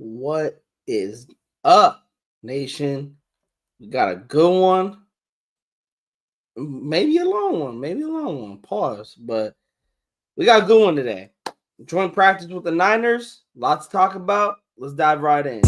What is up, nation? We got a good one. Maybe a long one. Pause. But we got a good one today. Joint practice with the Niners. Lots to talk about. Let's dive right in.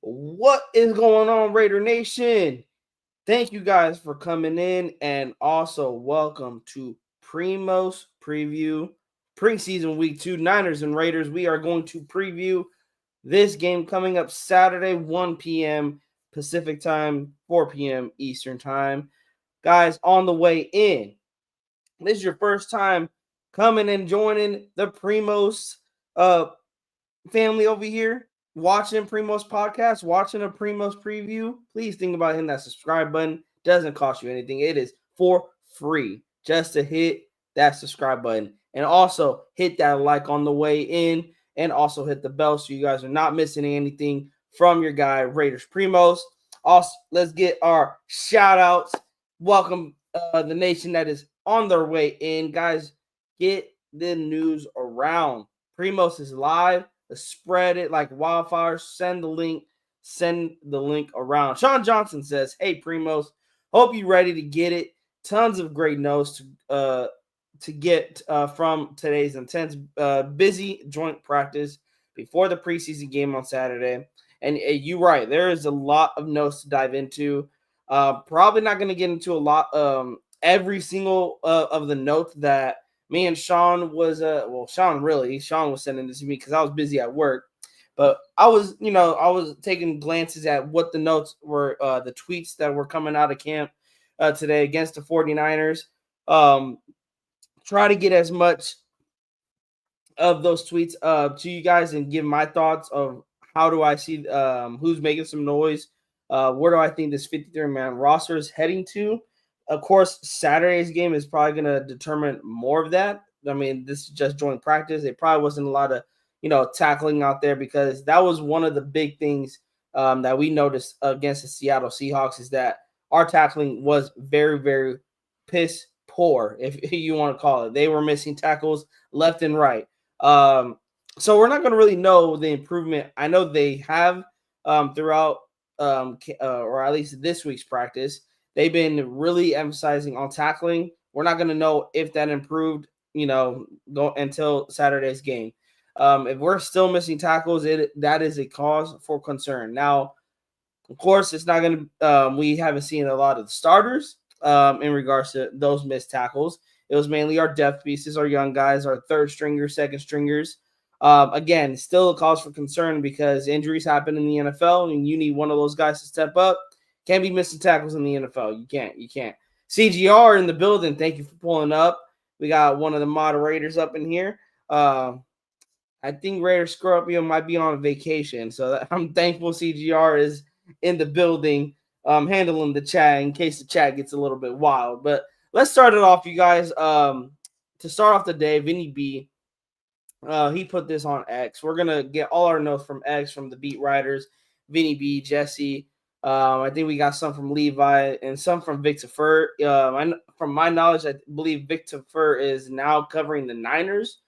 What is going on, Raider Nation? Thank you guys for coming in, and also welcome to Primo's Preview Preseason Week 2 Niners and Raiders. We are going to preview this game coming up Saturday, 1 p.m. Pacific Time, 4 p.m. Eastern Time. Guys, on the way in, this is your first time coming and joining the Primos family over here, watching Primos podcast, watching a Primos preview, please think about hitting that subscribe button. Doesn't cost you anything. It is for free just to hit that subscribe button. And also hit that like on the way in, and also hit the bell so you guys are not missing anything from your guy, Raiders Primos. Also, let's get our shout outs. Welcome the nation that is on their way in. Guys, get the news around. Primos is live. Spread it like wildfire. Send the link around. Sean Johnson says, "Hey Primos, hope you ready to get it. Tons of great notes to get from today's intense busy joint practice before the preseason game on Saturday. And you're right, there is a lot of notes to dive into. Probably not going to get into a lot every single of the notes that me and Sean was Sean was sending this to me because I was busy at work, but I was taking glances at what the notes were, the tweets that were coming out of camp today against the 49ers. Try to get as much of those tweets to you guys and give my thoughts of how do I see who's making some noise, where do I think this 53-man roster is heading to. Of course, Saturday's game is probably going to determine more of that. I mean, this is just joint practice. There probably wasn't a lot of, tackling out there because that was one of the big things that we noticed against the Seattle Seahawks is that our tackling was very, very piss poor, if you want to call it. They were missing tackles left and right. So we're not going to really know the improvement. I know they have throughout, or at least this week's practice. They've been really emphasizing on tackling. We're not going to know if that improved, go until Saturday's game. If we're still missing tackles, that is a cause for concern. Now, of course, it's not going to. We haven't seen a lot of the starters in regards to those missed tackles. It was mainly our depth pieces, our young guys, our third stringers, second stringers. Again, still a cause for concern because injuries happen in the NFL, and you need one of those guys to step up. Can't be missing tackles in the NFL. You can't. CGR in the building. Thank you for pulling up. We got one of the moderators up in here. I think Raider Scorpio might be on vacation, so I'm thankful CGR is in the building, handling the chat in case the chat gets a little bit wild. But let's start it off, you guys. To start off the day, Vinny B, he put this on X. We're gonna get all our notes from X, from the beat writers, Vinny B, Jesse. I think we got some from Levi and some from Victor Fur. From my knowledge, I believe Victor Fur is now covering the Niners.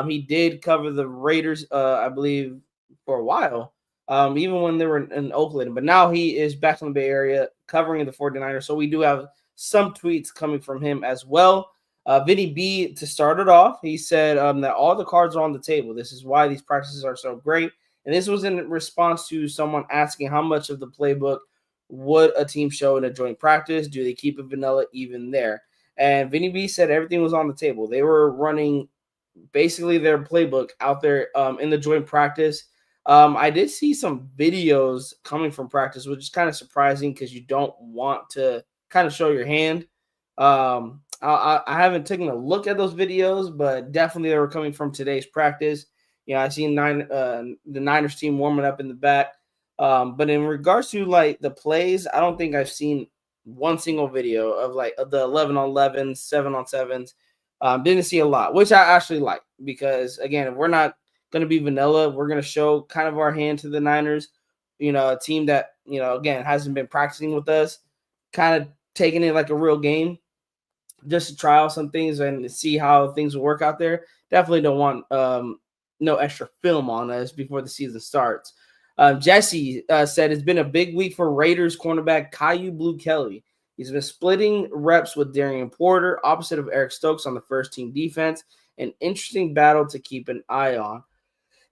He did cover the Raiders, I believe, for a while, even when they were in Oakland. But now he is back in the Bay Area covering the 49ers. So we do have some tweets coming from him as well. Vinny B, to start it off, he said that all the cards are on the table. This is why these practices are so great. And this was in response to someone asking how much of the playbook would a team show in a joint practice? Do they keep it vanilla even there? And Vinny B said everything was on the table. They were running basically their playbook out there in the joint practice. I did see some videos coming from practice, which is kind of surprising because you don't want to kind of show your hand. I haven't taken a look at those videos, but definitely they were coming from today's practice. I seen the Niners team warming up in the back. But in regards to like the plays, I don't think I've seen one single video of like the 11-on-11s, 7-on-7s. Didn't see a lot, which I actually like because again, if we're not going to be vanilla, we're going to show kind of our hand to the Niners. A team that again hasn't been practicing with us, kind of taking it like a real game, just to try out some things and see how things will work out there. Definitely don't want no extra film on us before the season starts. Jesse said it's been a big week for Raiders cornerback Kyu Blu Kelly. He's been splitting reps with Darian Porter, opposite of Eric Stokes on the first team defense. An interesting battle to keep an eye on.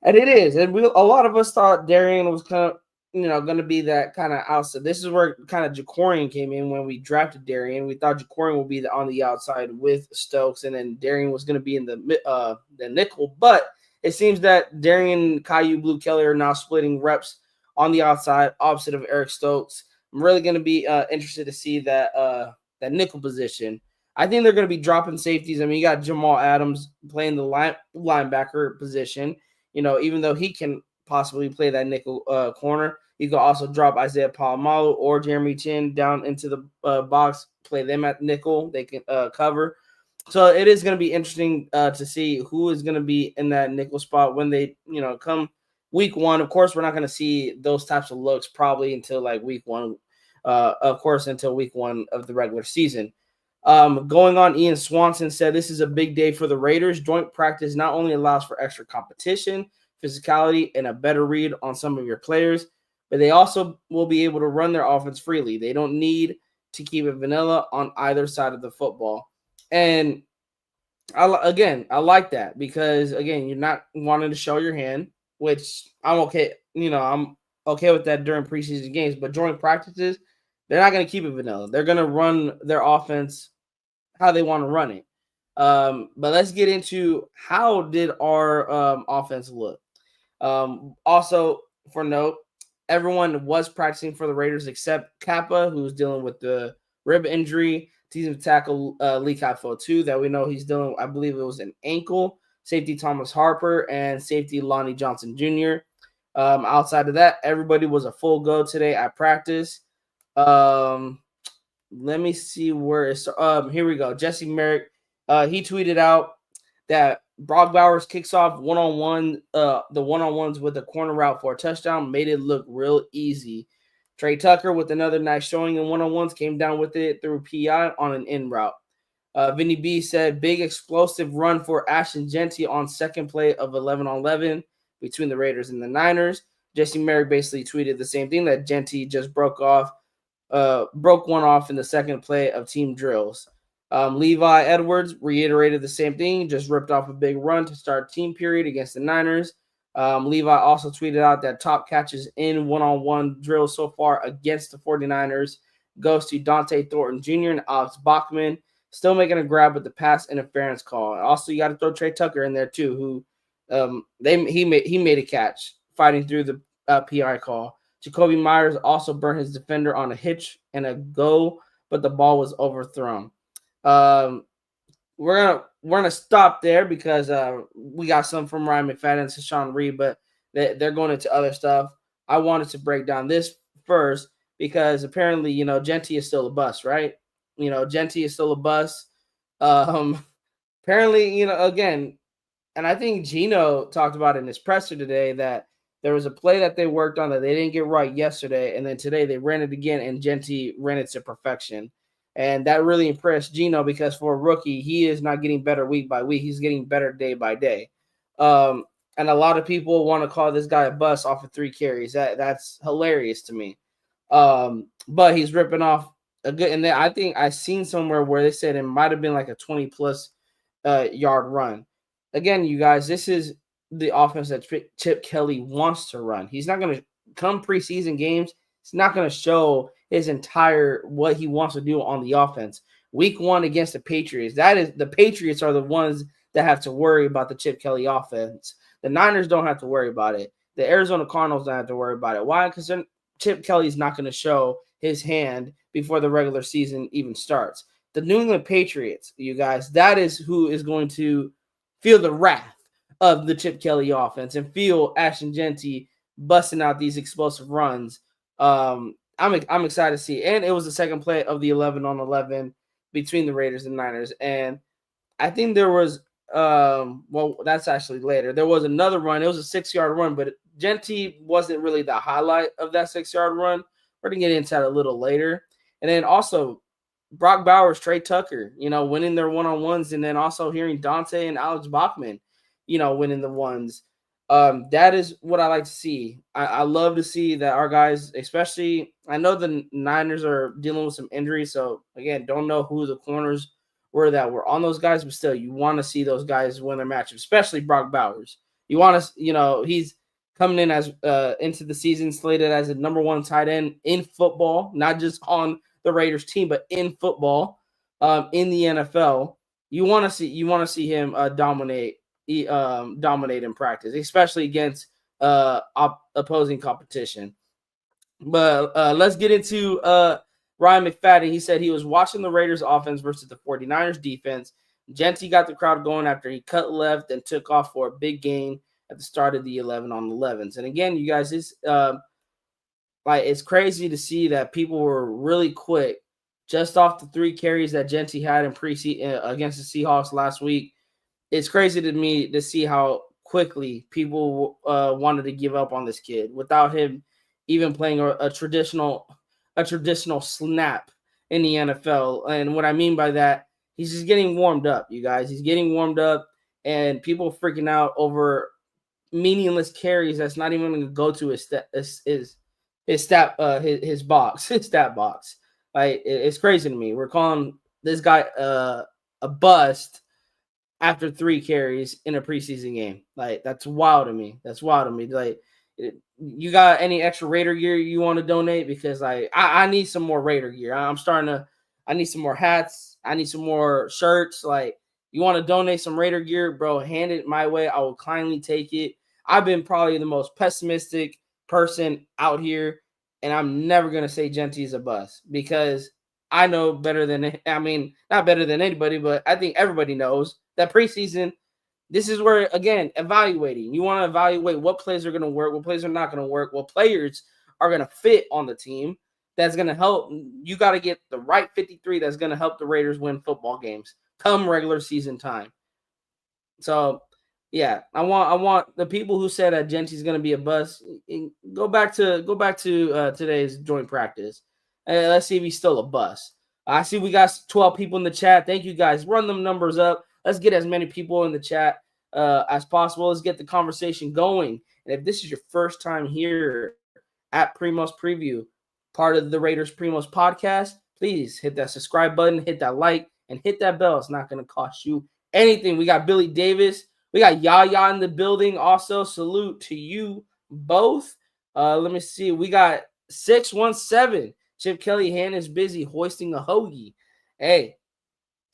And it is. And a lot of us thought Darian was kind of, going to be that kind of outside. This is where kind of Jacorian came in when we drafted Darian. We thought Jacorian would be on the outside with Stokes, and then Darian was going to be in the nickel. But it seems that Darian, Kyu Blu Kelly are now splitting reps on the outside, opposite of Eric Stokes. I'm really going to be interested to see that nickel position. I think they're going to be dropping safeties. I mean, you got Jamal Adams playing the linebacker position. Even though he can possibly play that nickel corner, you can also drop Isaiah Palomalu or Jeremy Chin down into the box, play them at nickel. They can cover. So it is going to be interesting to see who is going to be in that nickel spot when they, come week one. Of course, we're not going to see those types of looks probably until like week one, until week one of the regular season. Going on, Ian Swanson said this is a big day for the Raiders. Joint practice not only allows for extra competition, physicality, and a better read on some of your players, but they also will be able to run their offense freely. They don't need to keep it vanilla on either side of the football. And I like that because, again, you're not wanting to show your hand, which I'm okay. I'm okay with that during preseason games, but during practices, they're not going to keep it vanilla. They're going to run their offense how they want to run it. But let's get into how did our offense look. Also, for note, everyone was practicing for the Raiders except Kappa, who's dealing with the rib injury. Defensive tackle Lee Kafo, that we know he's dealing with, I believe it was an ankle. Safety Thomas Harper and safety Lonnie Johnson Jr. Outside of that, everybody was a full go today at practice. Let me see where it's here we go. Jesse Merrick, he tweeted out that Brock Bowers kicks off one-on-one, the one-on-ones with a corner route for a touchdown, made it look real easy. Trey Tucker with another nice showing in one-on-ones, came down with it through PI on an in route. Vinny B said, big explosive run for Ashton Jeanty on second play of 11-on-11 between the Raiders and the Niners. Jesse Merrick basically tweeted the same thing, that Jeanty just broke one off in the second play of team drills. Levi Edwards reiterated the same thing, just ripped off a big run to start team period against the Niners. Levi also tweeted out that top catches in one-on-one drills so far against the 49ers goes to Dante Thornton Jr. and Alex Bachman, still making a grab with the pass interference call. Also, you got to throw Trey Tucker in there too, who he made a catch fighting through the PI call. Jacoby Myers also burned his defender on a hitch and a go, but the ball was overthrown. We're gonna stop there because we got some from Ryan McFadden and Sean Reed, but they're going into other stuff. I wanted to break down this first because apparently, Jeanty is still a bust, right? Jeanty is still a bust. Apparently, again, and I think Gino talked about in his presser today that there was a play that they worked on that they didn't get right yesterday, and then today they ran it again, and Jeanty ran it to perfection. And that really impressed Gino because for a rookie, he is not getting better week by week. He's getting better day by day. And a lot of people want to call this guy a bust off of 3 carries. That's hilarious to me. But he's ripping off a good – and then I think I seen somewhere where they said it might have been like a 20-plus yard run. Again, you guys, this is the offense that Chip Kelly wants to run. He's not going to – come preseason games, he's not going to show – his entire what he wants to do on the offense. Week 1 against the Patriots. The Patriots are the ones that have to worry about the Chip Kelly offense. The Niners don't have to worry about it. The Arizona Cardinals don't have to worry about it. Why? Because Chip Kelly's not going to show his hand before the regular season even starts. The New England Patriots, you guys, that is who is going to feel the wrath of the Chip Kelly offense and feel Ashton Jeanty busting out these explosive runs. I'm excited to see. And it was the second play of the 11-on-11 between the Raiders and Niners. And I think there was well, that's actually later. There was another run. It was a 6-yard run, but Jeanty wasn't really the highlight of that 6-yard run. We're gonna get into that a little later. And then also Brock Bowers, Trey Tucker, winning their one-on-ones, and then also hearing Dante and Alex Bachman, winning the ones. That is what I like to see. I love to see that our guys, especially, I know the Niners are dealing with some injuries, so again, don't know who the corners were that were on those guys, but still, you want to see those guys win their matchup, especially Brock Bowers. You want to, he's coming in as into the season slated as a number 1 tight end in football, not just on the Raiders team, but in football, in the NFL. You want to see him dominate in practice, especially against opposing competition. But let's get into Ryan McFadden. He said he was watching the Raiders offense versus the 49ers defense. Jeanty got the crowd going after he cut left and took off for a big gain at the start of the 11-on-11s. And again, you guys, it's crazy to see that people were really quick just off the 3 carries that Jeanty had in preseason against the Seahawks last week. It's crazy to me to see how quickly people wanted to give up on this kid without him even playing a traditional snap in the NFL. And what I mean by that, he's just getting warmed up, you guys. He's getting warmed up, and people freaking out over meaningless carries that's not even going to go to his stat box. Like, it's crazy to me. We're calling this guy a bust after 3 carries in a preseason game. Like, that's wild to me. Like, you got any extra Raider gear you want to donate? Because I need some more Raider gear. I need some more hats. I need some more shirts. Like, you want to donate some Raider gear, bro, hand it my way. I will kindly take it. I've been probably the most pessimistic person out here, and I'm never going to say Jeanty is a bust because I know better than, not better than anybody, but I think everybody knows that preseason, this is where, again, evaluating. You want to evaluate what plays are going to work, what plays are not going to work, what players are going to fit on the team that's going to help. You got to get the right 53 that's going to help the Raiders win football games come regular season time. So, yeah, I want the people who said that Jeanty's going to be a bust, go back to today's joint practice. And let's see if he's still a bust. I see we got 12 people in the chat. Thank you, guys. Run them numbers up. Let's get as many people in the chat as possible. Let's get the conversation going. And if this is your first time here at Primos Preview, part of the Raiders Primos podcast, please hit that subscribe button, hit that like, and hit that bell. It's not going to cost you anything. We got Billy Davis. We got Yaya in the building. Also, salute to you both. Let me see. We got 617. Chip Kelly hand is busy hoisting a hoagie. Hey,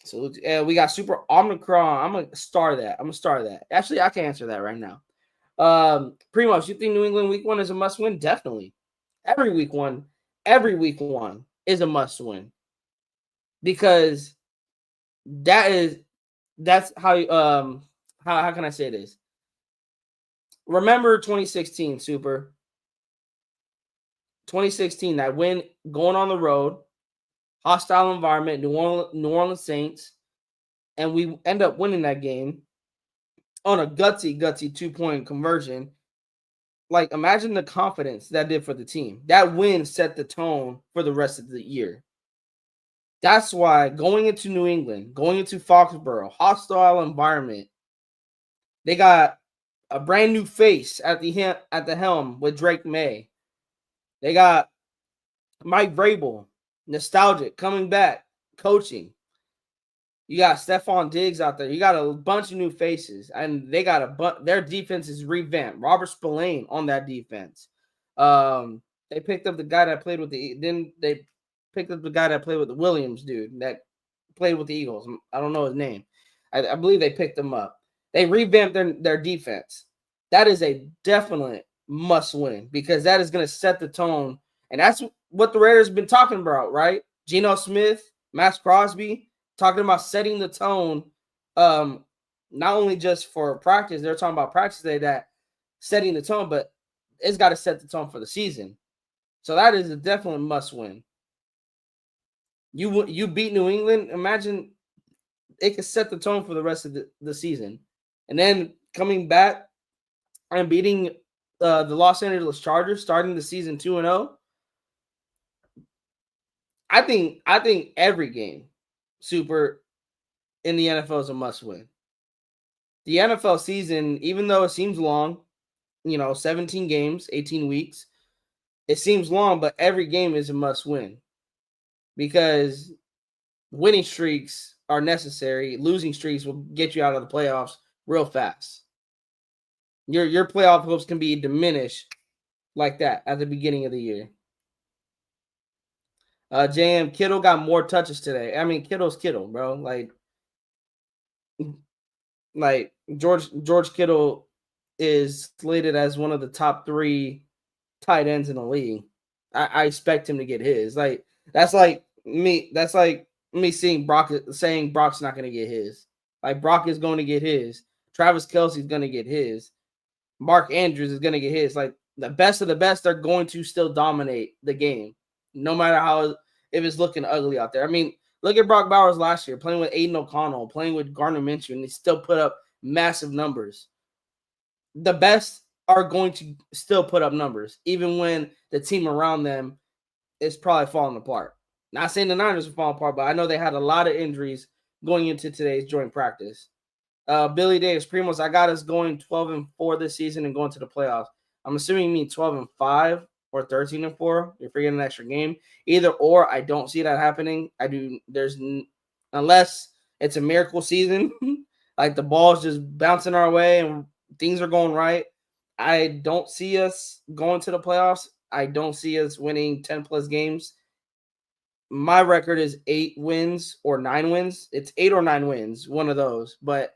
so we got Super Omicron. I'm gonna star that. Actually, I can answer that right now. Primos, you think New England week 1 is a must win? Definitely. Every week one is a must win because that's how how can I say this? Remember 2016, Super. 2016, that win going on the road, hostile environment, New Orleans Saints, and we end up winning that game on a gutsy 2-point conversion. Like, imagine the confidence that did for the team. That win set the tone for the rest of the year. That's why going into New England, going into Foxborough, hostile environment, they got a brand new face at the helm with Drake May. They got Mike Vrabel, nostalgic, coming back, coaching. You got Stephon Diggs out there. You got a bunch of new faces, and they got their defense is revamped. Robert Spillane on that defense. They picked up the guy that played with the Williams dude that played with the Eagles. I don't know his name. I believe they picked him up. They revamped their defense. That is a definite must win because that is going to set the tone. And that's what the Raiders have been talking about, right? Geno Smith, Max Crosby, talking about setting the tone not only just for practice, they're talking about practice day that setting the tone, but it's got to set the tone for the season. So that is a definite must win. You beat New England. Imagine it could set the tone for the rest of the season. And then coming back and beating the Los Angeles Chargers, starting the season 2-0. I think every game, Super, in the NFL is a must win. The NFL season, even though it seems long, 17 games, 18 weeks, it seems long, but every game is a must win because winning streaks are necessary. Losing streaks will get you out of the playoffs real fast. Your playoff hopes can be diminished like that at the beginning of the year. JM, Kittle got more touches today. I mean, Kittle's Kittle, bro. Like George Kittle is slated as one of the top 3 tight ends in the league. I expect him to get his. That's like me saying Brock's not going to get his. Like Brock is going to get his. Travis Kelce's going to get his. Mark Andrews is going to get his. Like the best of the best are going to still dominate the game, no matter if it's looking ugly out there. I mean, look at Brock Bowers last year, playing with Aiden O'Connell, playing with Gardner Minshew, and they still put up massive numbers. The best are going to still put up numbers, even when the team around them is probably falling apart. Not saying the Niners are falling apart, but I know they had a lot of injuries going into today's joint practice. Billy Davis, Primos, I got us going 12-4 this season and going to the playoffs. I'm assuming you mean 12-5 or 13-4. You're forgetting an extra game. Either or, I don't see that happening. Unless it's a miracle season, like the ball's just bouncing our way and things are going right. I don't see us going to the playoffs. I don't see us winning 10+ games. My record is 8 wins or 9 wins. It's 8 or 9 wins, one of those. But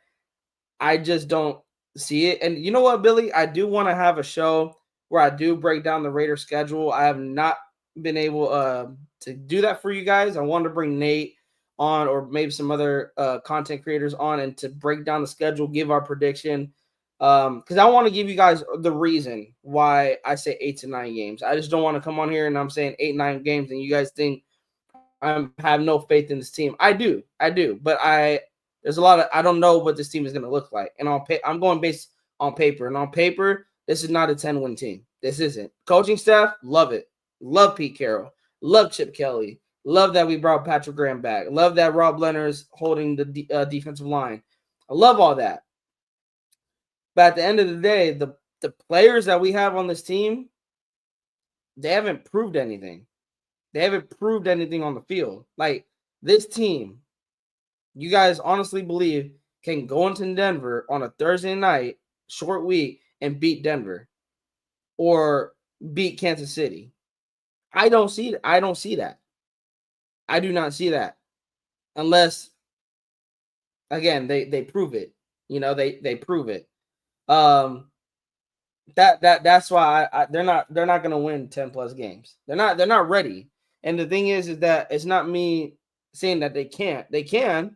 I just don't see it. And you know what, Billy? I do want to have a show where I do break down the Raiders schedule. I have not been able to do that for you guys. I wanted to bring Nate on or maybe some other content creators on and to break down the schedule, give our prediction. Because I want to give you guys the reason why I say 8 to 9 games. I just don't want to come on here and I'm saying 8, 9 games and you guys think I have no faith in this team. I do, but there's a lot of I don't know what this team is going to look like, and I'm going based on paper. And on paper, this is not a 10-win team. This isn't. Coaching staff, love it. Love Pete Carroll. Love Chip Kelly. Love that we brought Patrick Graham back. Love that Rob Leonard's holding the defensive line. I love all that. But at the end of the day, the players that we have on this team, they haven't proved anything. They haven't proved anything on the field. Like this team, you guys honestly believe can go into Denver on a Thursday night, short week, and beat Denver or beat Kansas City? I don't see that. I do not see that. Unless, again, they prove it. They prove it. That's why they're not going to win 10+ games. They're not ready. And the thing is that it's not me saying that they can't. They can,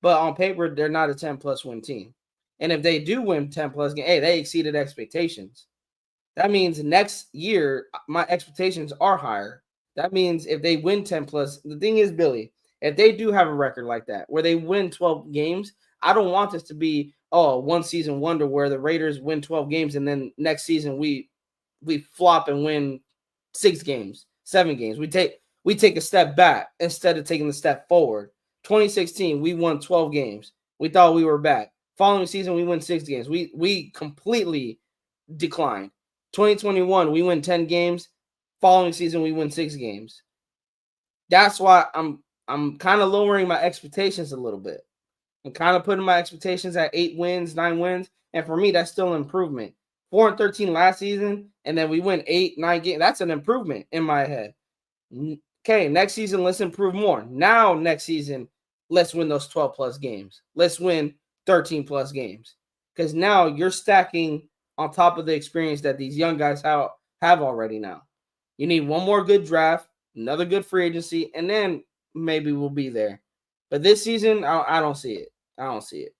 but on paper they're not a 10+ win team. And if they do win 10+ games, hey, they exceeded expectations. That means next year my expectations are higher. That means if they win 10+, the thing is, Billy, if they do have a record like that where they win 12 games, I don't want this to be one season wonder where the Raiders win 12 games and then next season we flop and win 6 games, 7 games. We take a step back instead of taking the step forward. 2016, we won 12 games. We thought we were back. Following season, we win 6 games. We completely declined. 2021, we win 10 games. Following season, we win 6 games. That's why I'm kind of lowering my expectations a little bit. I'm kind of putting my expectations at 8 wins, 9 wins. And for me, that's still an improvement. 4-13 last season, and then we win 8, 9 games. That's an improvement in my head. Okay, next season, let's improve more. Now, next season, let's win those 12+ games. Let's win 13+ games. Because now you're stacking on top of the experience that these young guys have already now. You need one more good draft, another good free agency, and then maybe we'll be there. But this season, I don't see it. I don't see it.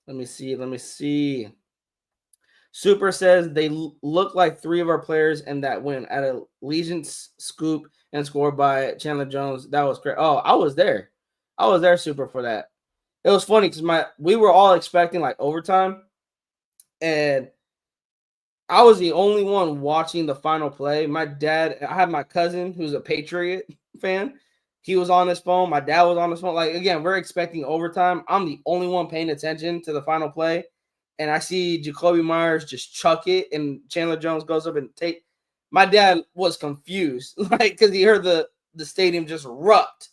Let me see. Super says they look like 3 of our players in that win at a Allegiance scoop and scored by Chandler Jones. That was great. Oh, I was there. Super, for that. It was funny because we were all expecting like overtime, and I was the only one watching the final play. My dad, I had my cousin who's a Patriot fan. He was on his phone. My dad was on his phone. Like, again, we're expecting overtime. I'm the only one paying attention to the final play. And I see Jakobi Meyers just chuck it, and Chandler Jones goes up and take. My dad was confused, like, because he heard the stadium just erupt,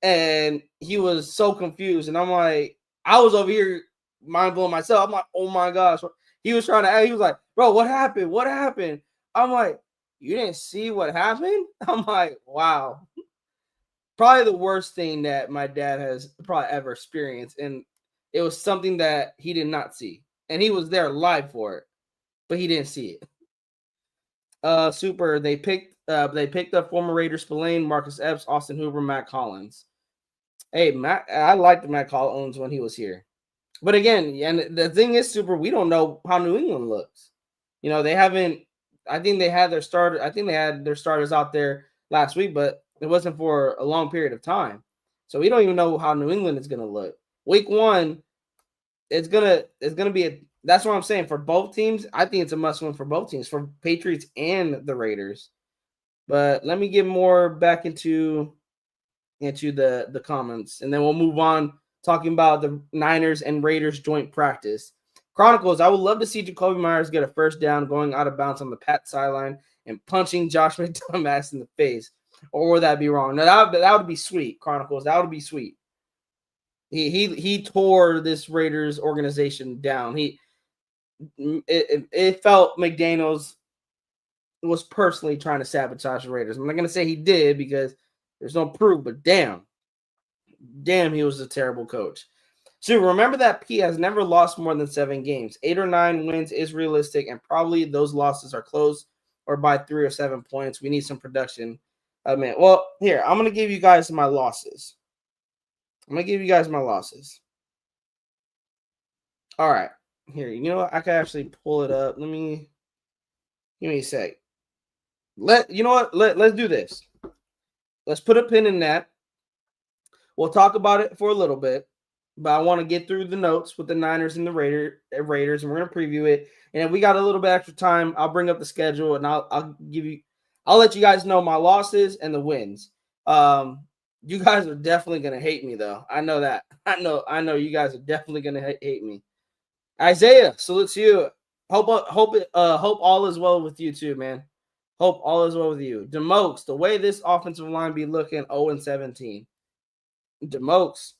and he was so confused. And I'm like, I was over here mind blowing myself. I'm like, oh my gosh. He was trying to. He was like, bro, what happened? What happened? I'm like, you didn't see what happened? I'm like, wow. Probably the worst thing that my dad has probably ever experienced, and it was something that he did not see. And he was there live for it, but he didn't see it. Super. They picked up former Raiders Spillane, Marcus Epps, Austin Hooper, Matt Collins. Hey, I liked Matt Collins when he was here. But again, and the thing is, Super, we don't know how New England looks. You know, they haven't. I think they had their starter. I think they had their starters out there last week, but it wasn't for a long period of time. So we don't even know how New England is going to look. Week 1, it's gonna be that's what I'm saying for both teams. I think it's a must win for both teams, for Patriots and the Raiders. But let me get more back into the comments, and then we'll move on talking about the Niners and Raiders joint practice. Chronicles, I would love to see Jakobi Meyers get a first down going out of bounds on the Pat sideline and punching Josh McDumas in the face. Or would that be wrong? No, that would be sweet, Chronicles. That would be sweet. He tore this Raiders organization down. It felt McDaniels was personally trying to sabotage the Raiders. I'm not gonna say he did because there's no proof, but damn, he was a terrible coach. So remember that P has never lost more than 7 games. 8 or 9 wins is realistic, and probably those losses are close or by 3 or 7 points. We need some production. Well, here, I'm going to give you guys my losses. All right. Here, you know what? I can actually pull it up. Give me a sec. Let's do this. Let's put a pin in that. We'll talk about it for a little bit, but I want to get through the notes with the Niners and the Raiders, and we're going to preview it. And if we got a little bit extra time, I'll bring up the schedule, and I'll let you guys know my losses and the wins. You guys are definitely going to hate me, though. I know that. I know you guys are definitely going to hate me. Isaiah, salute to you. Hope all is well with you too, man. Hope all is well with you. Demokes, the way this offensive line be looking 0-17. Demokes,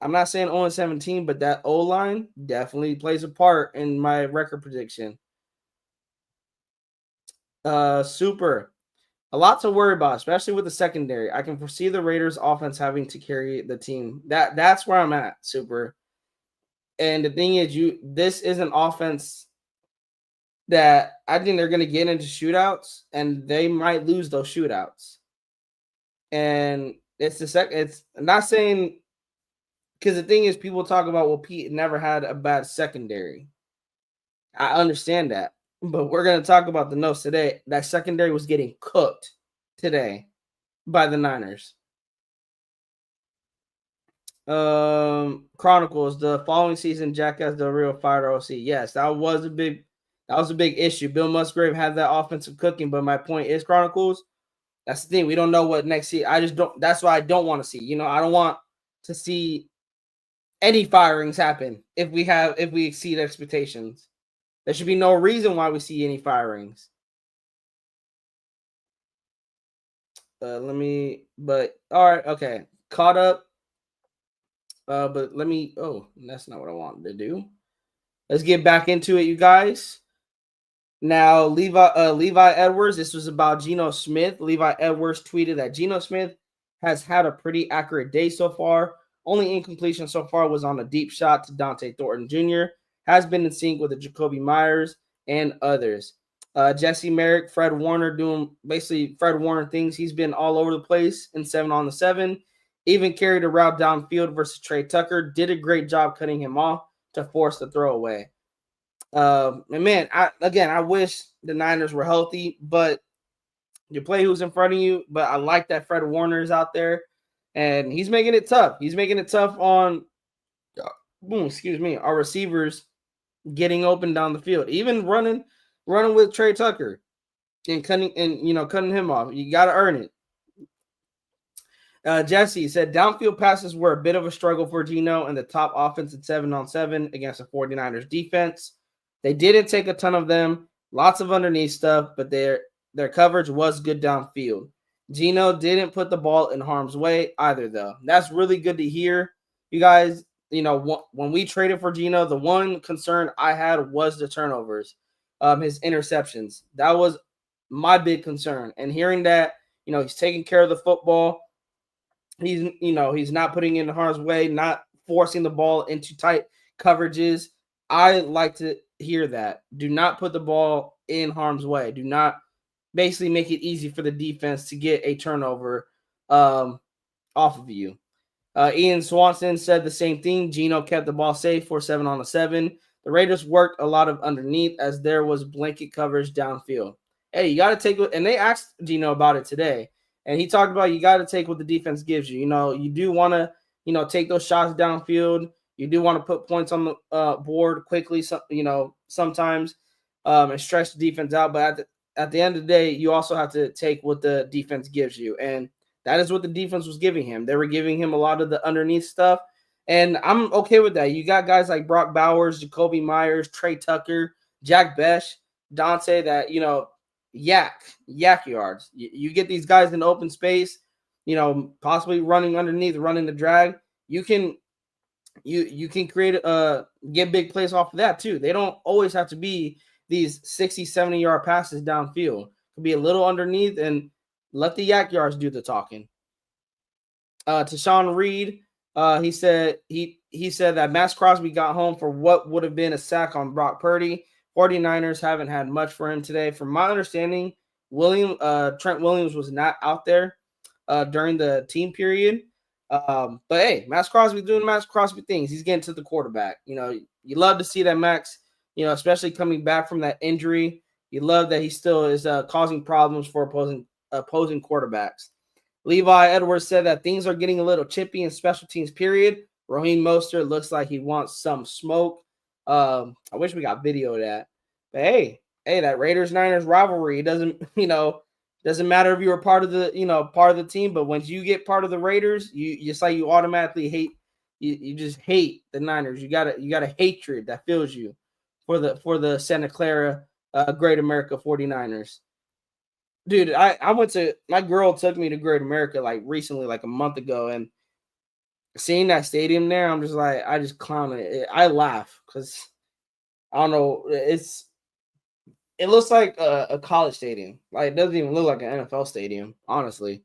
I'm not saying 0-17, but that O-line definitely plays a part in my record prediction. Super. A lot to worry about, especially with the secondary. I can foresee the Raiders offense having to carry the team. That's where I'm at, Super. And the thing is, this is an offense that I think they're going to get into shootouts, and they might lose those shootouts. And it's not saying, because the thing is, people talk about, well, Pete never had a bad secondary. I understand that, but we're going to talk about the notes today. That secondary was getting cooked today by the Niners. Chronicles, the following season, Jackass Del Rio fired OC. Yes, that was a big issue. Bill Musgrave had that offensive cooking, but my point is, Chronicles, that's the thing. We don't know what next season. That's why I don't want to see. I don't want to see any firings happen if we exceed expectations. There should be no reason why we see any firings. All right, okay. Caught up. But that's not what I wanted to do. Let's get back into it, you guys. Now, Levi Edwards, this was about Geno Smith. Levi Edwards tweeted that Geno Smith has had a pretty accurate day so far. Only incompletion so far was on a deep shot to Dante Thornton Jr. Has been in sync with the Jakobi Meyers and others. Jesse Merrick, Fred Warner doing basically Fred Warner things. He's been all over the place in 7-on-7. Even carried a route downfield versus Trey Tucker. Did a great job cutting him off. to force the throwaway. And man, I wish the Niners were healthy, but you play who's in front of you. But I like that Fred Warner is out there, and he's making it tough. He's making it tough on, our receivers getting open down the field, even running with Trey Tucker and cutting him off. You got to earn it. Jesse said downfield passes were a bit of a struggle for Geno and the top offense at 7-on-7 against the 49ers defense. They didn't take a ton of them, lots of underneath stuff, but their coverage was good downfield. Geno didn't put the ball in harm's way either, though. That's really good to hear. You guys, when we traded for Geno, the one concern I had was the turnovers, his interceptions. That was my big concern. And hearing that, he's taking care of the football. He's not putting it in harm's way, not forcing the ball into tight coverages. I like to hear that. Do not put the ball in harm's way. Do not basically make it easy for the defense to get a turnover off of you. Ian Swanson said the same thing. Geno kept the ball safe for 7-on-7. The Raiders worked a lot of underneath as there was blanket coverage downfield. Hey, you got to take it. And they asked Geno about it today. And he talked about you got to take what the defense gives you. You do want to, take those shots downfield. You do want to put points on the board quickly, sometimes and stretch the defense out. But at the end of the day, you also have to take what the defense gives you. And that is what the defense was giving him. They were giving him a lot of the underneath stuff. And I'm okay with that. You got guys like Brock Bowers, Jakobi Meyers, Trey Tucker, Jack Bech, Dante that, yak yards. You get these guys in open space, possibly running underneath, running the drag. You can create get big plays off of that too. They don't always have to be these 60, 70-yard passes downfield. It could be a little underneath and let the yak yards do the talking. To Sean Reed, he said that Max Crosby got home for what would have been a sack on Brock Purdy. 49ers haven't had much for him today. From my understanding, Trent Williams was not out there during the team period. But hey, Max Crosby doing Max Crosby things. He's getting to the quarterback. You love to see that Max, especially coming back from that injury. You love that he still is causing problems for opposing quarterbacks. Levi Edwards said that things are getting a little chippy in special teams, period. Raheem Mostert looks like he wants some smoke. I wish we got video of that. But hey, that Raiders-Niners rivalry, it doesn't matter if you were part of the team, but once you get part of the Raiders, you automatically hate, you just hate the Niners. You got a hatred that fills you for the Santa Clara Great America 49ers. Dude, my girl took me to Great America like recently, like a month ago, and seeing that stadium there, I'm just like, I just clown it. I laugh because I don't know. It looks like a college stadium. Like, it doesn't even look like an NFL stadium, honestly.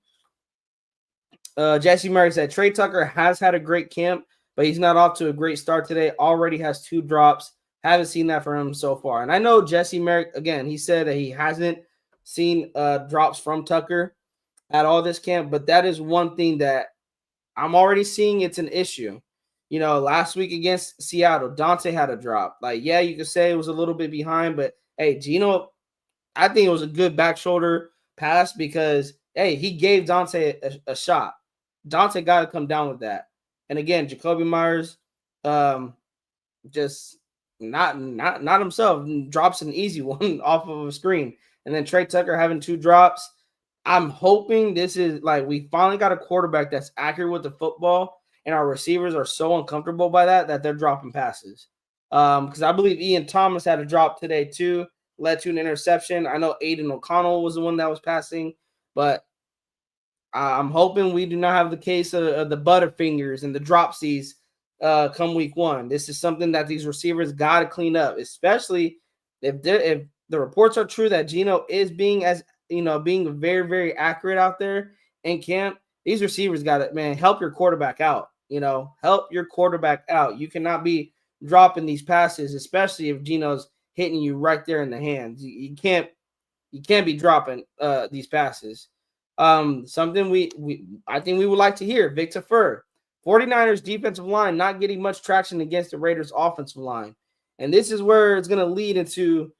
Jesse Murray said Trey Tucker has had a great camp, but he's not off to a great start today. Already has 2 drops. Haven't seen that from him so far. And I know Jesse Murray, again, he said that he hasn't seen drops from Tucker at all this camp, but that is one thing that I'm already seeing it's an issue. Last week against Seattle, Dante had a drop. Like, yeah, you could say it was a little bit behind, but hey, Geno, I think it was a good back shoulder pass because, hey, he gave Dante a shot. Dante got to come down with that. And again, Jakobi Meyers, just not himself, drops an easy one off of a screen. And then Trey Tucker having 2 drops. I'm hoping this is like we finally got a quarterback that's accurate with the football, and our receivers are so uncomfortable by that they're dropping passes. Because I believe Ian Thomas had a drop today too, led to an interception. I know Aiden O'Connell was the one that was passing, but I'm hoping we do not have the case of the Butterfingers and the dropsies come week 1. This is something that these receivers got to clean up, especially if the reports are true that Geno is being very, very accurate out there in camp. These receivers got to, man, help your quarterback out. Help your quarterback out. You cannot be dropping these passes, especially if Geno's hitting you right there in the hands. You can't be dropping these passes. Something I think we would like to hear. Victor Fur 49ers defensive line not getting much traction against the Raiders offensive line. And this is where it's going to lead into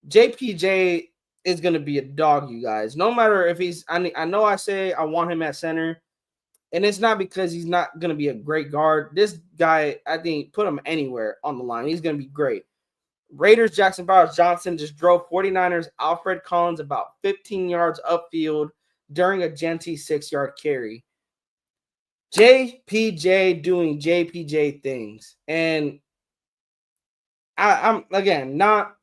JPJ is going to be a dog, you guys. No matter if he's, I know I say I want him at center, and it's not because he's not going to be a great guard. This guy, I think, put him anywhere on the line. He's going to be great. Raiders, Jackson Powers-Johnson just drove 49ers Alfred Collins about 15 yards upfield during a Genty 6-yard carry. JPJ doing JPJ things. And I'm again not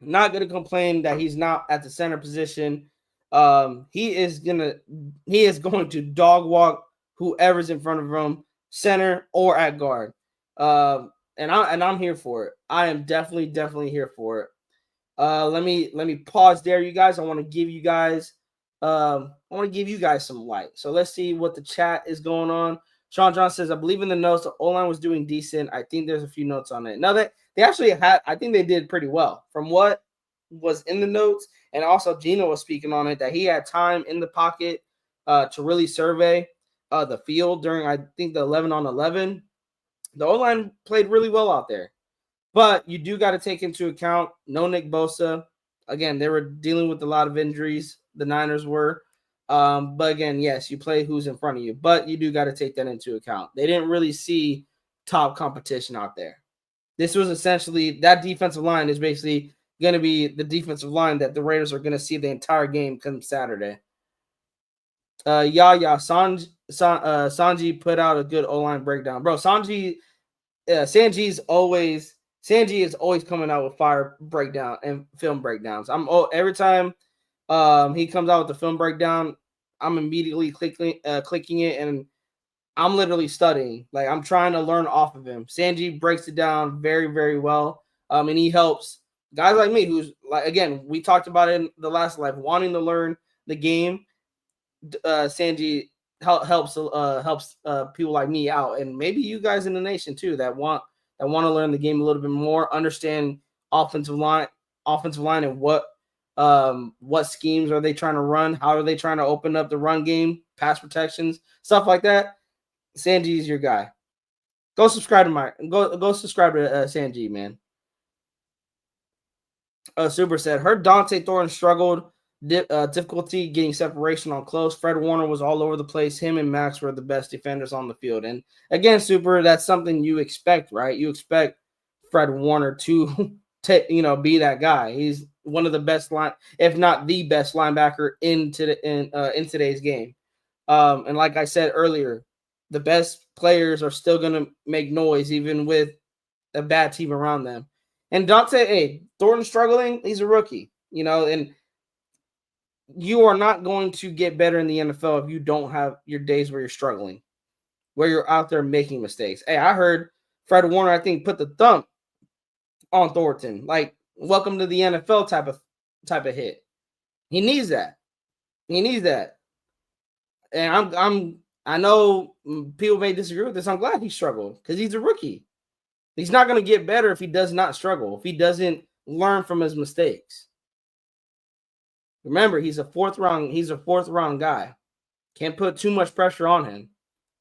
going to complain that he's not at the center position. He is going to dog walk whoever's in front of him, center or at guard. And I'm here for it. I am definitely here for it. Let me pause there, you guys. I want to give you guys some light. So let's see what the chat is going on. Sean John says, I believe in the notes. The O-line was doing decent. I think there's a few notes on it. Now that they actually had, I think they did pretty well from what was in the notes. And also Gino was speaking on it, that he had time in the pocket to really survey the field during, I think, the 11-on-11. The O-line played really well out there. But you do got to take into account no Nick Bosa. Again, they were dealing with a lot of injuries. The Niners were. But again, yes, you play who's in front of you. But you do got to take that into account. They didn't really see top competition out there. This was essentially, that defensive line is basically going to be the defensive line that the Raiders are going to see the entire game come Saturday. Sanji put out a good O-line breakdown. Bro, Sanji is always coming out with fire breakdown and film breakdowns. Every time he comes out with the film breakdown, I'm immediately clicking it, and I'm literally studying. Like, I'm trying to learn off of him. Sanji breaks it down very, very well. And he helps guys like me, who's, like, again, we talked about it in the last live, wanting to learn the game. Sanji helps people like me out, and maybe you guys in the nation too that want to learn the game a little bit more, understand offensive line, and what schemes are they trying to run, how are they trying to open up the run game, pass protections, stuff like that. Sanji is your guy. Go subscribe to Sanji, man. Super said, heard Dante Thornton struggled. Difficulty getting separation on close. Fred Warner was all over the place. Him and Max were the best defenders on the field. And again, Super, that's something you expect, right? You expect Fred Warner to be that guy. He's one of the best if not the best linebacker in today's game. And like I said earlier, the best players are still going to make noise even with a bad team around them. And Thornton struggling, he's a rookie, and you are not going to get better in the NFL if you don't have your days where you're struggling, where you're out there making mistakes. Hey, I heard Fred Warner, I think, put the thump on Thornton, like, welcome to the NFL type of hit. He needs that. And I know people may disagree with this. I'm glad he struggled because he's a rookie. He's not going to get better if he does not struggle, if he doesn't learn from his mistakes. Remember, he's a fourth round guy. Can't put too much pressure on him.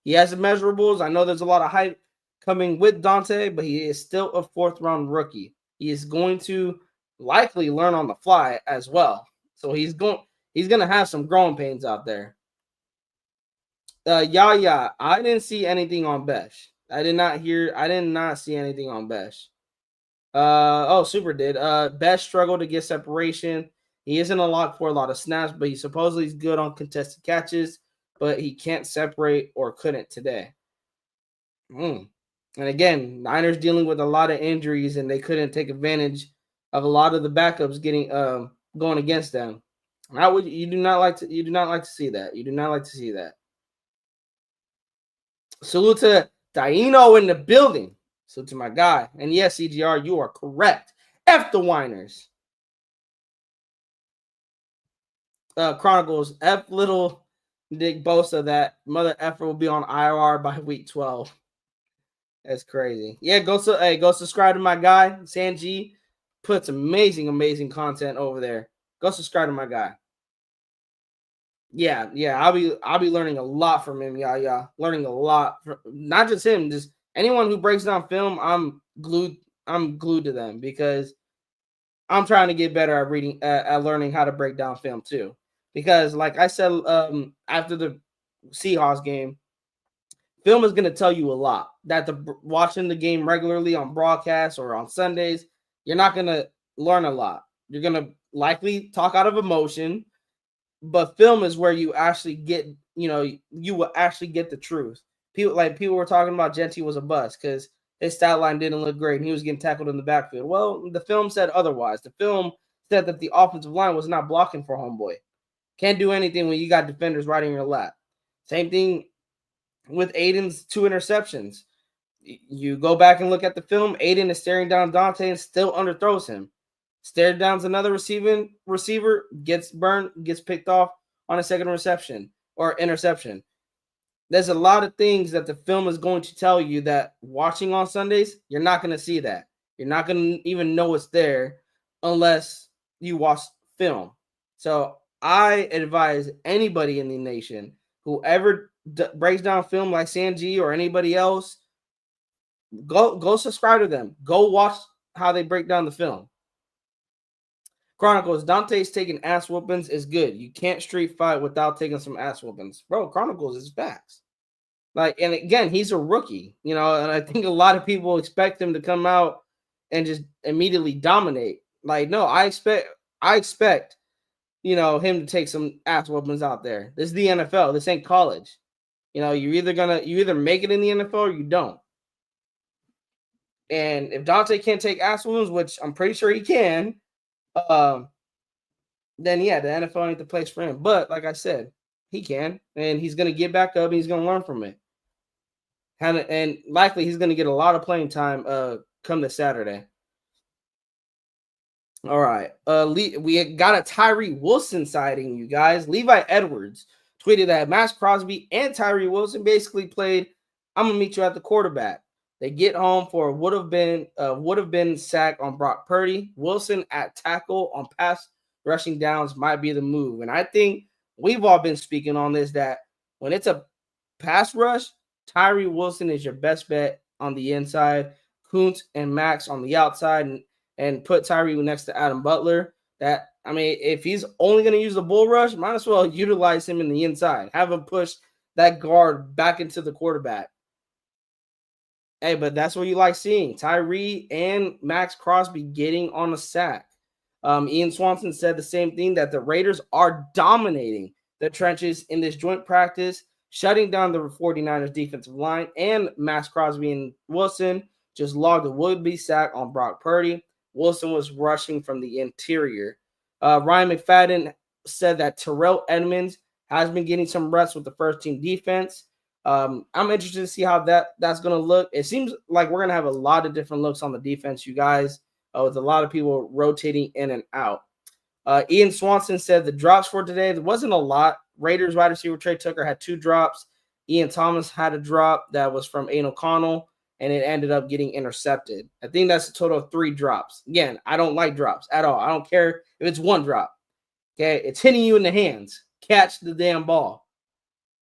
He has the measurables. I know there's a lot of hype coming with Dante, but he is still a fourth round rookie. He is going to likely learn on the fly as well. So he's going to have some growing pains out there. I didn't see anything on Besh. I did not see anything on Besh. Super did. Besh struggled to get separation. He isn't a lock for a lot of snaps, but he supposedly is good on contested catches, but he can't separate or couldn't today. And again, Niners dealing with a lot of injuries, and they couldn't take advantage of a lot of the backups getting going against them. You do not like to see that. You do not like to see that. Salute to Daino in the building. Salute to my guy. And yes, CGR, you are correct. F the whiners. Chronicles, F little Nick Bosa, that mother effer will be on IR by week 12. That's crazy. Yeah, go subscribe to my guy, Sanji. Puts amazing content over there. Go subscribe to my guy. Yeah, I'll be learning a lot from him. Yeah, learning a lot from not just him, just anyone who breaks down film. I'm glued to them because I'm trying to get better at reading, at learning how to break down film too. Because, like I said, after the Seahawks game, film is going to tell you a lot. That watching the game regularly on broadcast or on Sundays, you're not going to learn a lot. You're going to likely talk out of emotion, but film is where you actually get, you will actually get the truth. People were talking about Genty was a bust because his stat line didn't look great and he was getting tackled in the backfield. Well, the film said otherwise. The film said that the offensive line was not blocking for homeboy. Can't do anything when you got defenders right in your lap. Same thing with Aiden's 2 interceptions. You go back and look at the film. Aiden is staring down Dante and still underthrows him. Stared down another receiver, gets burned, gets picked off on a second reception or interception. There's a lot of things that the film is going to tell you that watching on Sundays, you're not going to see that. You're not going to even know it's there unless you watch film. So I advise anybody in the nation, whoever breaks down film like Sanji or anybody else, go subscribe to them. Go watch how they break down the film. Chronicles, Dante's taking ass whoopings is good. You can't street fight without taking some ass whoopings. Bro, Chronicles is facts. And again, he's a rookie, and I think a lot of people expect him to come out and just immediately dominate. No, I expect, him to take some ass whoopings out there. This is the NFL. This ain't college. You either make it in the NFL or you don't. And if Dante can't take ass whoopings, which I'm pretty sure he can, then yeah, the NFL ain't the place for him. But like I said, he can, and he's gonna get back up and he's gonna learn from it. And likely he's gonna get a lot of playing time come this Saturday. All right. We got a Tyree Wilson sighting, you guys. Levi Edwards tweeted that Maxx Crosby and Tyree Wilson basically played, I'm gonna meet you at the quarterback. They get home for a would have been sack on Brock Purdy. Wilson at tackle on pass rushing downs might be the move. And I think we've all been speaking on this, that when it's a pass rush, Tyree Wilson is your best bet on the inside. Kuntz and Max on the outside, and put Tyree next to Adam Butler. If he's only going to use the bull rush, might as well utilize him in the inside. Have him push that guard back into the quarterback. Hey, but that's what you like seeing. Tyree and Maxx Crosby getting on a sack. Ian Swanson said the same thing, that the Raiders are dominating the trenches in this joint practice, shutting down the 49ers defensive line, and Maxx Crosby and Wilson just logged a would-be sack on Brock Purdy. Wilson was rushing from the interior. Ryan McFadden said that Terrell Edmunds has been getting some reps with the first-team defense. I'm interested to see how that's going to look. It seems like we're going to have a lot of different looks on the defense, you guys, with a lot of people rotating in and out. Ian Swanson said the drops for today, there wasn't a lot. Raiders wide receiver Trey Tucker had 2 drops. Ian Thomas had a drop that was from Aiden O'Connell, and it ended up getting intercepted. I think that's a total of 3 drops. Again, I don't like drops at all. I don't care if it's 1 drop. Okay, it's hitting you in the hands. Catch the damn ball.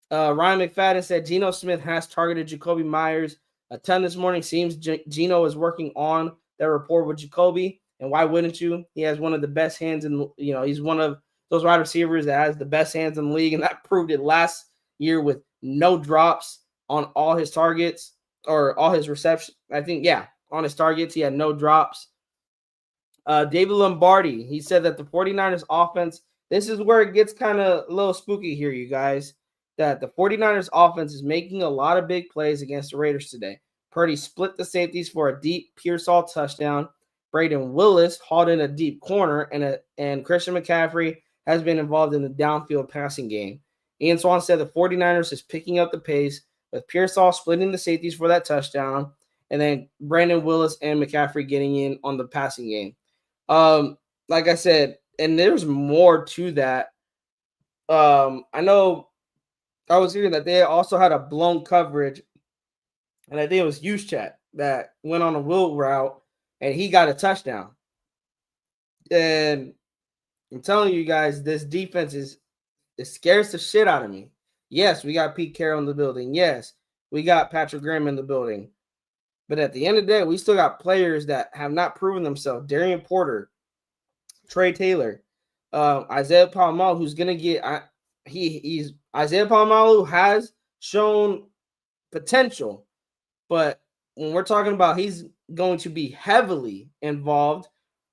Ryan McFadden said Geno Smith has targeted Jakobi Meyers a ton this morning. Seems Geno is working on that rapport with Jakobi, and why wouldn't you? He has one of the best hands he's one of those wide receivers that has the best hands in the league, and that proved it last year with no drops on all his targets or all his receptions. I think, on his targets, he had no drops. David Lombardi, he said that the 49ers offense, this is where it gets kind of a little spooky here, you guys, that the 49ers offense is making a lot of big plays against the Raiders today. Purdy split the safeties for a deep Pearsall touchdown. Braden Willis hauled in a deep corner, and Christian McCaffrey has been involved in the downfield passing game. Ian Swan said the 49ers is picking up the pace, with Pearsall splitting the safeties for that touchdown, and then Brandon Willis and McCaffrey getting in on the passing game. Like I said, and there's more to that. I know I was hearing that they also had a blown coverage, and I think it was Juszczyk that went on a wheel route, and he got a touchdown. And I'm telling you guys, this defense is It scares the shit out of me. Yes, we got Pete Carroll in the building. Yes, we got Patrick Graham in the building. But at the end of the day, we still got players that have not proven themselves. Darian Porter, Trey Taylor, Isaiah Palomalu, who's gonna get he's Isaiah Palomalu has shown potential, but when we're talking about he's going to be heavily involved,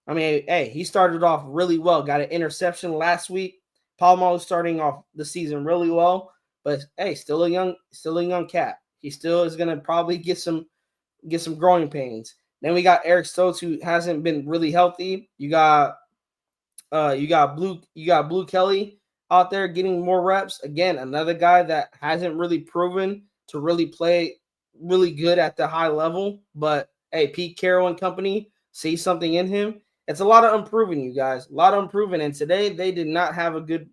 I mean, hey, he started off really well, got an interception last week. Palomalu starting off the season really well, but hey, still a young cat. He still is gonna probably get some growing pains. Then we got Eric Stokes, who hasn't been really healthy. You got Blue Kelly out there getting more reps. Again, another guy that hasn't really proven to really play really good at the high level. But hey, Pete Carroll and company see something in him. It's a lot of improving, you guys. A lot of improving. And today they did not have a good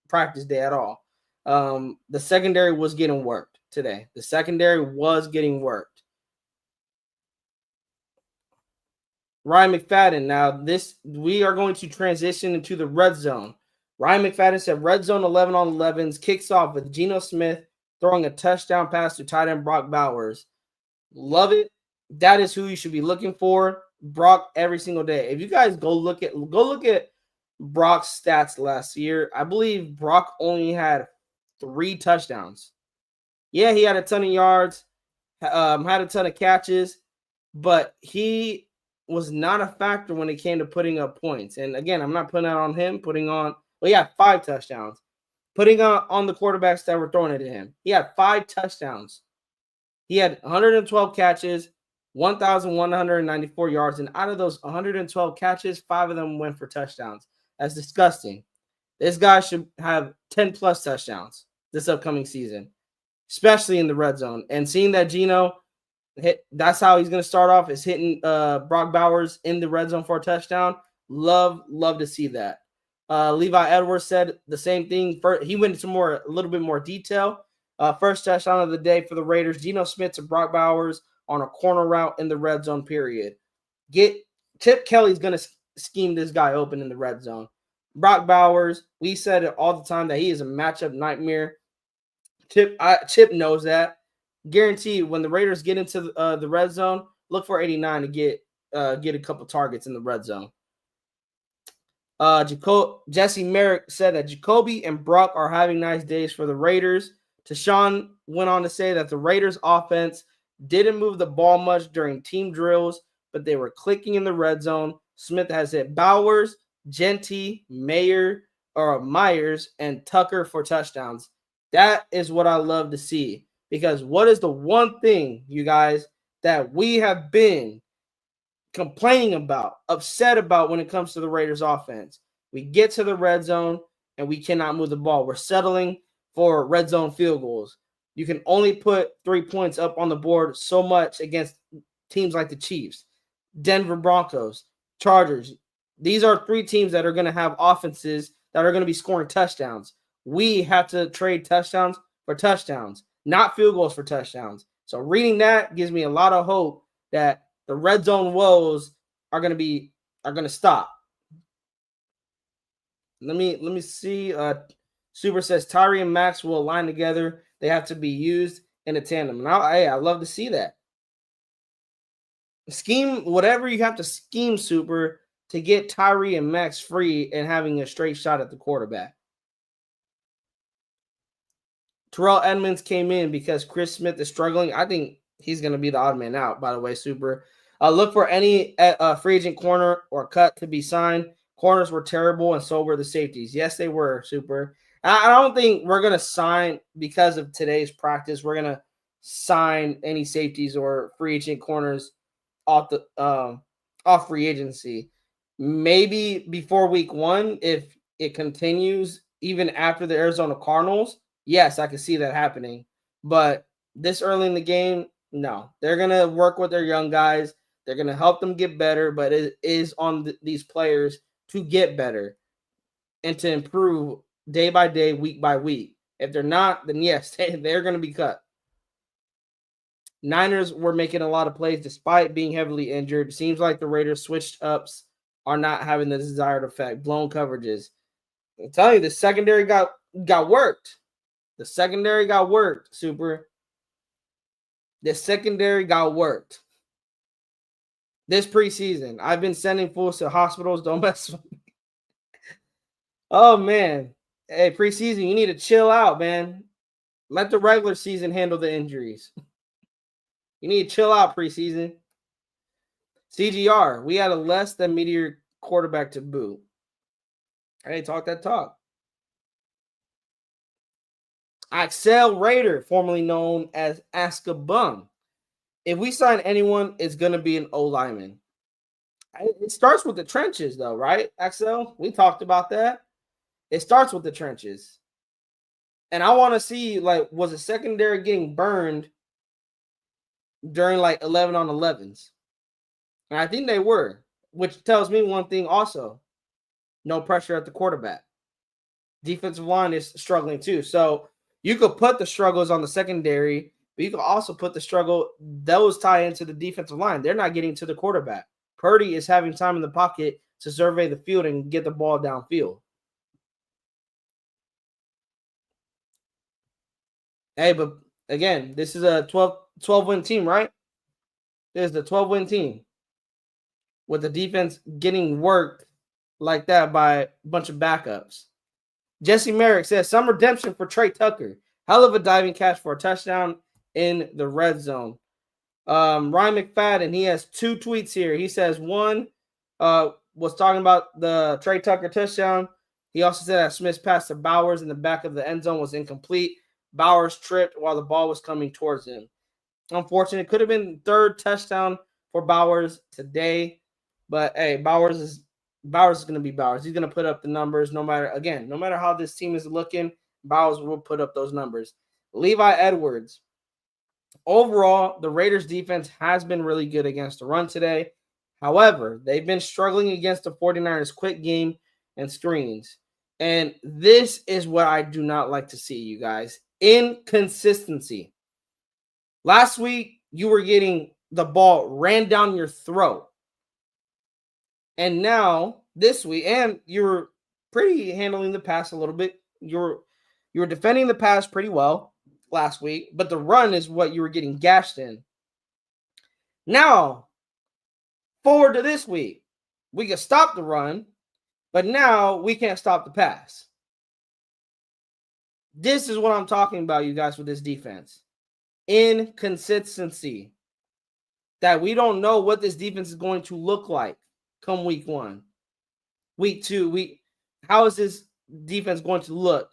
practice day at all. The secondary was getting worked today. The secondary was getting worked. Ryan McFadden. Now, we are going to transition into the red zone. Ryan McFadden said red zone 11 on 11s kicks off with Geno Smith throwing a touchdown pass to tight end Brock Bowers. Love it. That is who you should be looking for. Brock every single day. If you guys go look at Brock's stats last year, I believe Brock only had 3 touchdowns. Yeah, he had a ton of yards, had a ton of catches, but he was not a factor when it came to putting up points. And again, I'm not putting that on him, he had 5 touchdowns. Putting on the quarterbacks that were throwing it to him. He had 5 touchdowns. He had 112 catches, 1,194 yards, and out of those 112 catches, 5 of them went for touchdowns. That's disgusting. This guy should have 10 plus touchdowns this upcoming season, especially in the red zone. And seeing that Geno, that's how he's going to start off, is hitting Brock Bowers in the red zone for a touchdown. Love to see that. Levi Edwards said the same thing. He went into a little bit more detail. First touchdown of the day for the Raiders. Geno Smith to Brock Bowers on a corner route in the red zone, period. Chip Kelly's going to scheme this guy open in the red zone. Brock Bowers, we said it all the time that he is a matchup nightmare. Chip knows that. Guaranteed, when the Raiders get into the red zone, look for 89 to get a couple targets in the red zone. Jesse Merrick said that Jacoby and Brock are having nice days for the Raiders. Tashawn went on to say that the Raiders offense didn't move the ball much during team drills, but they were clicking in the red zone. Smith has hit Bowers, Genty, Myers, and Tucker for touchdowns. That is what I love to see, because what is the one thing, you guys, that we have been complaining about, upset about when it comes to the Raiders offense? We get to the red zone and we cannot move the ball. We're settling for red zone field goals. You can only put 3 points up on the board so much against teams like the Chiefs, Denver Broncos, Chargers. These are 3 teams that are going to have offenses that are going to be scoring touchdowns. We have to trade touchdowns for touchdowns, not field goals for touchdowns. So reading that gives me a lot of hope that the red zone woes are going to stop. Let me see. Super says Tyree and Max will align together. They have to be used in a tandem. Now, I love to see that. Scheme whatever you have to scheme, Super, to get Tyree and Max free and having a straight shot at the quarterback. Terrell Edmonds came in because Chris Smith is struggling. I think he's going to be the odd man out, by the way, Super. Look for any free agent corner or cut to be signed. Corners were terrible, and so were the safeties. Yes, they were, Super. I don't think we're going to sign, because of today's practice, we're going to sign any safeties or free agent corners off free agency. Maybe before week 1, if it continues even after the Arizona Cardinals, yes, I can see that happening. But this early in the game, no. They're going to work with their young guys. They're going to help them get better, but it is on these players to get better and to improve day by day, week by week. If they're not, then yes, they're going to be cut. Niners were making a lot of plays despite being heavily injured. Seems like the Raiders switched ups are not having the desired effect. Blown coverages. I'm telling you, the secondary got worked. The secondary got worked, Super. The secondary got worked. This preseason, I've been sending fools to hospitals. Don't mess with me. Oh, man. Hey, preseason, you need to chill out, man. Let the regular season handle the injuries. You need to chill out preseason. CGR, we had a less than mediocre quarterback to boot. Hey, talk that talk. Axel Raider, formerly known as Askabum. If we sign anyone, it's going to be an O lineman. It starts with the trenches, though, right, Axel? We talked about that. It starts with the trenches. And I want to see, like, was the secondary getting burned during, like, 11 on 11s? And I think they were, which tells me one thing also. No pressure at the quarterback. Defensive line is struggling too. So you could put the struggles on the secondary, but you could also put the struggle, those tie into the defensive line. They're not getting to the quarterback. Purdy is having time in the pocket to survey the field and get the ball downfield. Hey, but again, this is a 12-win team, right? This is the 12-win team with the defense getting worked like that by a bunch of backups. Jesse Merrick says, some redemption for Trey Tucker. Hell of a diving catch for a touchdown in the red zone. Ryan McFadden, he has 2 tweets here. He says one was talking about the Trey Tucker touchdown. He also said that Smith's pass to Bowers in the back of the end zone was incomplete. Bowers tripped while the ball was coming towards him. Unfortunate. It could have been the 3rd touchdown for Bowers today. But, hey, Bowers is going to be Bowers. He's going to put up the numbers no matter how this team is looking. Bowers will put up those numbers. Levi Edwards. Overall, the Raiders defense has been really good against the run today. However, they've been struggling against the 49ers quick game and screens. And this is what I do not like to see, you guys. Inconsistency. Last week, you were getting the ball ran down your throat. And now, this week, and you were pretty handling the pass a little bit. You were defending the pass pretty well last week, but the run is what you were getting gashed in. Now, forward to this week, we can stop the run, but now we can't stop the pass. This is what I'm talking about, you guys, with this defense. Inconsistency. That we don't know what this defense is going to look like come week 1. Week 2, how is this defense going to look?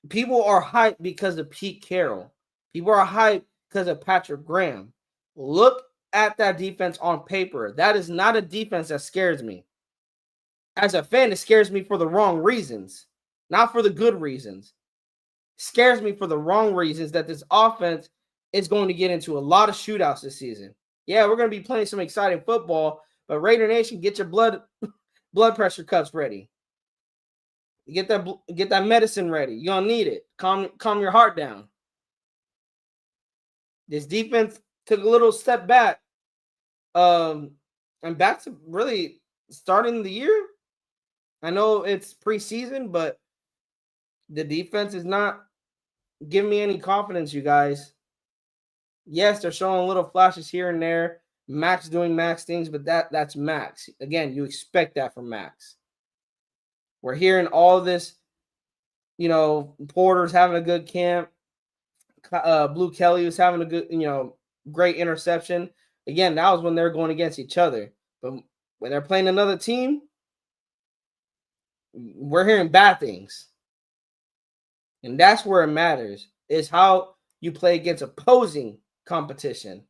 People are hyped because of Pete Carroll. People are hyped because of Patrick Graham. Look at that defense on paper. That is not a defense that scares me. As a fan, it scares me for the wrong reasons, not for the good reasons. It scares me for the wrong reasons that this offense is going to get into a lot of shootouts this season. Yeah, we're going to be playing some exciting football, but Raider Nation, get your blood pressure cups ready. Get that medicine ready. You're going to need it. Calm your heart down. This defense took a little step back. And back to really starting the year. I know it's preseason, but the defense is not giving me any confidence, you guys. Yes, they're showing little flashes here and there. Max doing Max things, but that's Max. Again, you expect that from Max. We're hearing all this, Porter's having a good camp. Blue Kelly was having a good, great interception. Again, that was when they're going against each other. But when they're playing another team, we're hearing bad things. And that's where it matters, is how you play against opposing competition.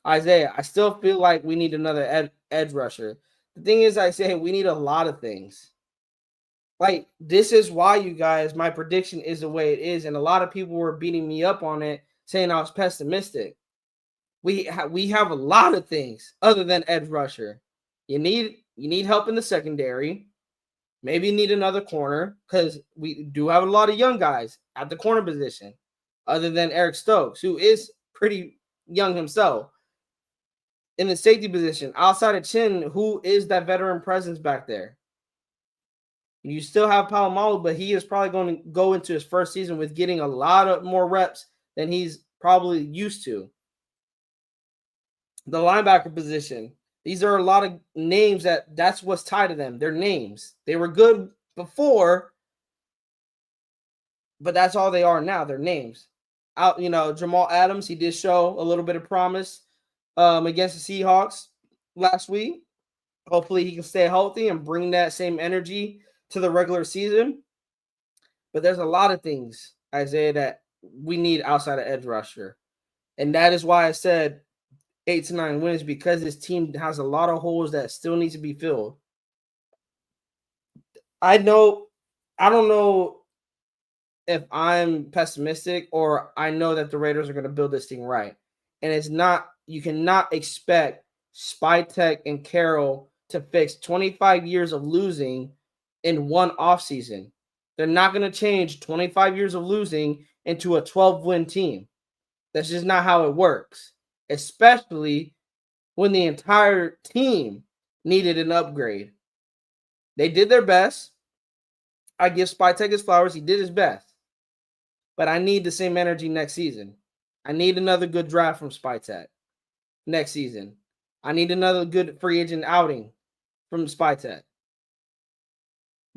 Isaiah, I still feel like we need another edge rusher. The thing is, Isaiah, we need a lot of things. Like, this is why, you guys, my prediction is the way it is. And a lot of people were beating me up on it, saying I was pessimistic. We have a lot of things other than edge rusher. You need help in the secondary. Maybe you need another corner, because we do have a lot of young guys at the corner position, other than Eric Stokes, who is pretty young himself. in the safety position, outside of Chin, who is that veteran presence back there? You still have Palomalu, but he is probably going to go into his first season with getting a lot of more reps than he's probably used to. The linebacker position, these are a lot of names that's what's tied to them. They're names. They were good before, but that's all they are now. They're names. Jamal Adams, he did show a little bit of promise against the Seahawks last week. Hopefully he can stay healthy and bring that same energy to the regular season. But there's a lot of things, Isaiah, that we need outside of edge rusher. And that is why I said 8 to 9 wins, because this team has a lot of holes that still need to be filled. I don't know if I'm pessimistic or I know that the Raiders are going to build this thing right. And you cannot expect Spytek and Carroll to fix 25 years of losing in one offseason. They're not going to change 25 years of losing into a 12-win team. That's just not how it works, especially when the entire team needed an upgrade. They did their best. I give Spytek his flowers. He did his best. But I need the same energy next season. I need another good draft from Spytek next season. I need another good free agent outing from Spytek.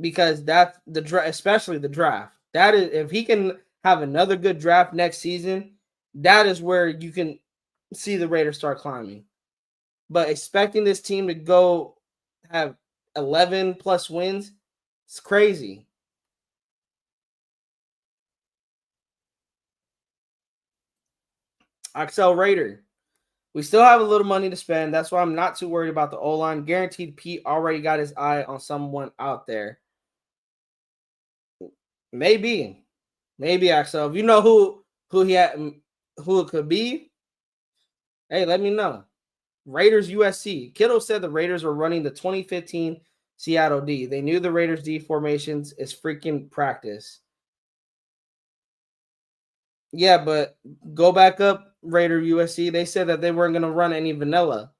Because that's the draft, especially the draft. That is, if he can have another good draft next season, that is where you can see the Raiders start climbing. But expecting this team to go have 11 plus wins, it's crazy. Axel Raider. We still have a little money to spend. That's why I'm not too worried about the O-line. Guaranteed Pete already got his eye on someone out there. Maybe Axel. If you know who it could be, hey, let me know. Raiders USC. Kittle said the Raiders were running the 2015 Seattle D. They knew the Raiders D formations is freaking practice. Yeah, but go back up, Raider USC. They said that they weren't going to run any vanilla.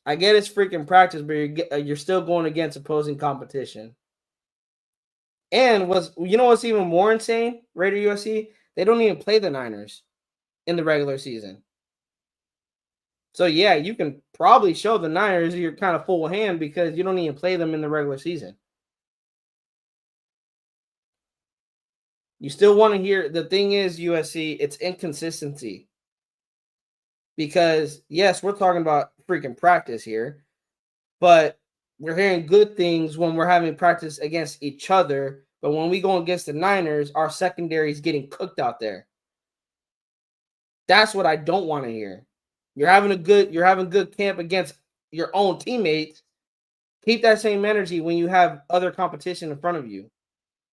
I get it's freaking practice, but you're still going against opposing competition. And what's even more insane, Raider USC? They don't even play the Niners in the regular season. So, yeah, you can probably show the Niners you're kind of full hand because you don't even play them in the regular season. You still want to hear, the thing is, USC, it's inconsistency. Because, yes, we're talking about freaking practice here, but we're hearing good things when we're having practice against each other. But when we go against the Niners, our secondary is getting cooked out there. That's what I don't want to hear. You're having good camp against your own teammates. Keep that same energy when you have other competition in front of you.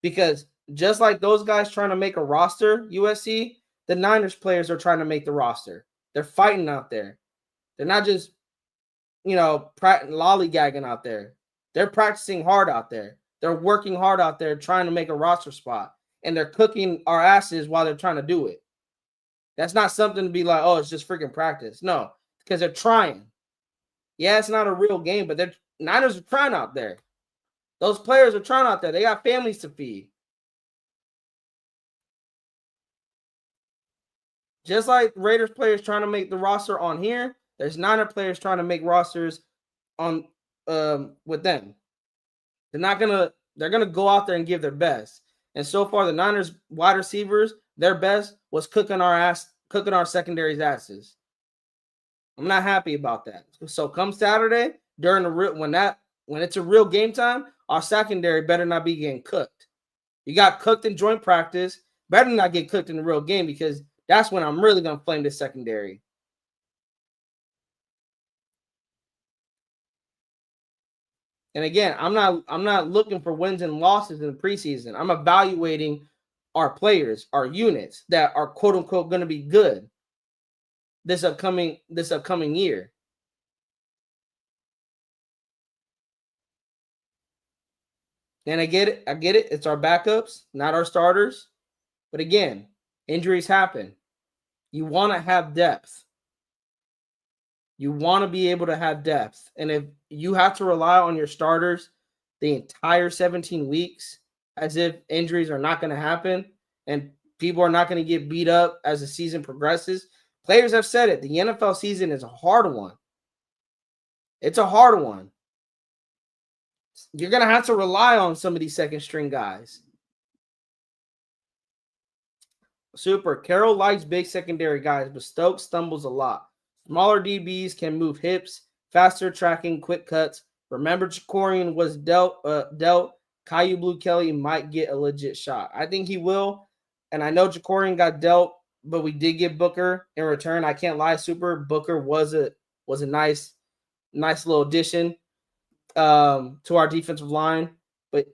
Because just like those guys trying to make a roster, USC, the Niners players are trying to make the roster. They're fighting out there. They're not just, lollygagging out there. They're practicing hard out there. They're working hard out there trying to make a roster spot. And they're cooking our asses while they're trying to do it. That's not something to be like, oh, it's just freaking practice. No, because they're trying. Yeah, it's not a real game, but the Niners are trying out there. Those players are trying out there. They got families to feed. Just like Raiders players trying to make the roster on here, there's Niner players trying to make rosters on with them. They're gonna go out there and give their best. And so far, the Niners wide receivers, their best was cooking our secondary's asses. I'm not happy about that. So come Saturday, when it's a real game time, our secondary better not be getting cooked. You got cooked in joint practice, better not get cooked in the real game, because that's when I'm really gonna flame this secondary. And again, I'm not looking for wins and losses in the preseason. I'm evaluating our players, our units that are quote unquote going to be good this upcoming year. And I get it. It's our backups, not our starters. But again, injuries happen. You want to have depth. You want to be able to have depth. And if you have to rely on your starters the entire 17 weeks as if injuries are not going to happen and people are not going to get beat up as the season progresses, players have said it. The NFL season is a hard one. It's a hard one. You're going to have to rely on some of these second string guys. Super. Carroll likes big secondary guys, but Stokes stumbles a lot. Smaller DBs can move hips, faster tracking, quick cuts. Remember, Jakorian was dealt. Kyu Blu Kelly might get a legit shot. I think he will. And I know Jakorian got dealt, but we did get Booker in return. I can't lie, Super. Booker was a nice little addition to our defensive line. But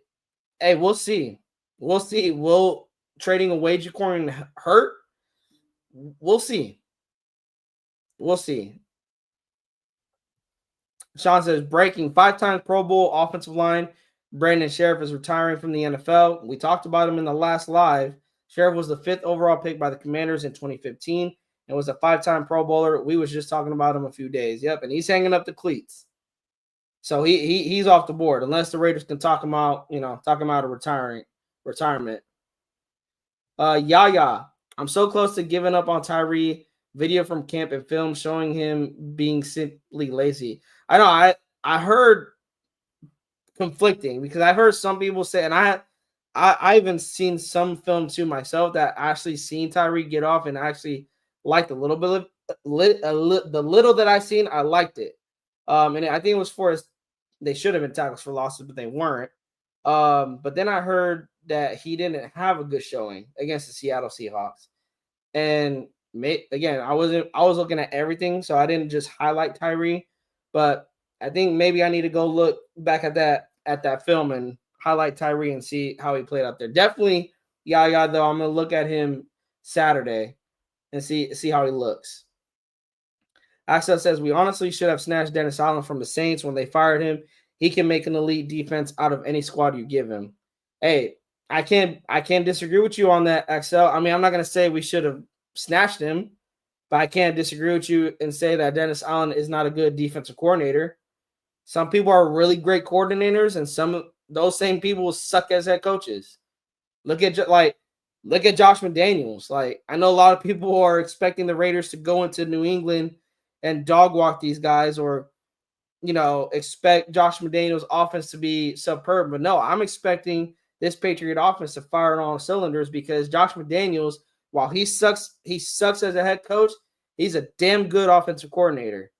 hey, we'll see. We'll see. Will trading away Jakorian hurt? We'll see. We'll see. Sean says, breaking 5-time Pro Bowl offensive line. Brandon Sheriff is retiring from the NFL. We talked about him in the last live. Sheriff was the 5th overall pick by the Commanders in 2015 and was a 5-time Pro Bowler. We was just talking about him a few days. Yep, and he's hanging up the cleats. So he's off the board unless the Raiders can talk him out, of retirement. Yaya, I'm so close to giving up on Tyree. Video from camp and film showing him being simply lazy. I know I heard conflicting because I heard some people say, and I even seen some film too myself that actually seen Tyree get off and actually liked a little bit of the little that I seen. I liked it. And I think it was they should have been tackles for losses, but they weren't. But then I heard that he didn't have a good showing against the Seattle Seahawks. And again, I was looking at everything, so I didn't just highlight Tyree, but I think maybe I need to go look back at that film and highlight Tyree and see how he played out there. Definitely, Yaya, though, I'm gonna look at him Saturday and see how he looks. Axel says we honestly should have snatched Dennis Allen from the Saints when they fired him. He can make an elite defense out of any squad you give him. Hey, I can't disagree with you on that, Axel. I mean, I'm not gonna say we should have snatched him, but I can't disagree with you and say that Dennis Allen is not a good defensive coordinator. Some people are really great coordinators, and some of those same people suck as head coaches. Look at Josh McDaniels. Like, I know a lot of people are expecting the Raiders to go into New England and dog walk these guys, or expect Josh McDaniels' offense to be superb. But no, I'm expecting this Patriot offense to fire on all cylinders because Josh McDaniels, while he sucks as a head coach, he's a damn good offensive coordinator.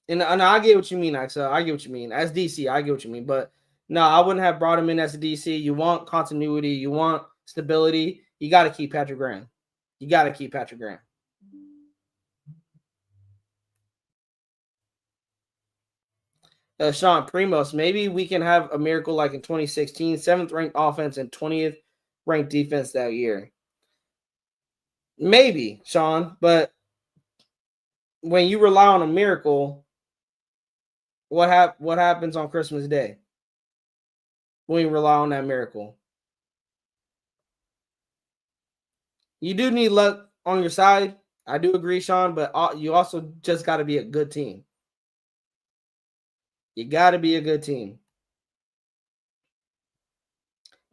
And I get what you mean, Axel. I get what you mean. As DC, I get what you mean. But no, I wouldn't have brought him in as a DC. You want continuity. You want stability. You got to keep Patrick Graham. Sean Primos, maybe we can have a miracle like in 2016, 7th ranked offense and 20th ranked defense that year. Maybe, Sean, but when you rely on a miracle, what happens on Christmas Day when you rely on that miracle? You do need luck on your side. I do agree, Sean, but you also just got to be a good team. You got to be a good team.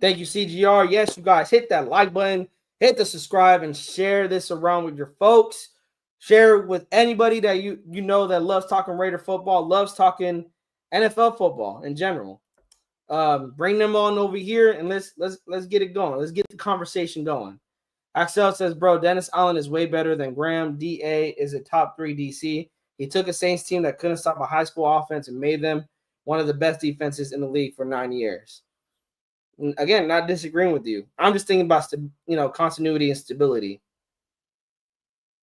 Thank you, CGR. Yes, you guys, hit that like button, hit the subscribe, and share this around with your folks. Share it with anybody that you know that loves talking Raider football, loves talking NFL football in general. Bring them on over here and let's get it going. Let's get the conversation going. Axel says, bro, Dennis Allen is way better than Graham. DA is a top 3 DC. He took a Saints team that couldn't stop a high school offense and made them one of the best defenses in the league for 9 years. And again, not disagreeing with you. I'm just thinking about continuity and stability.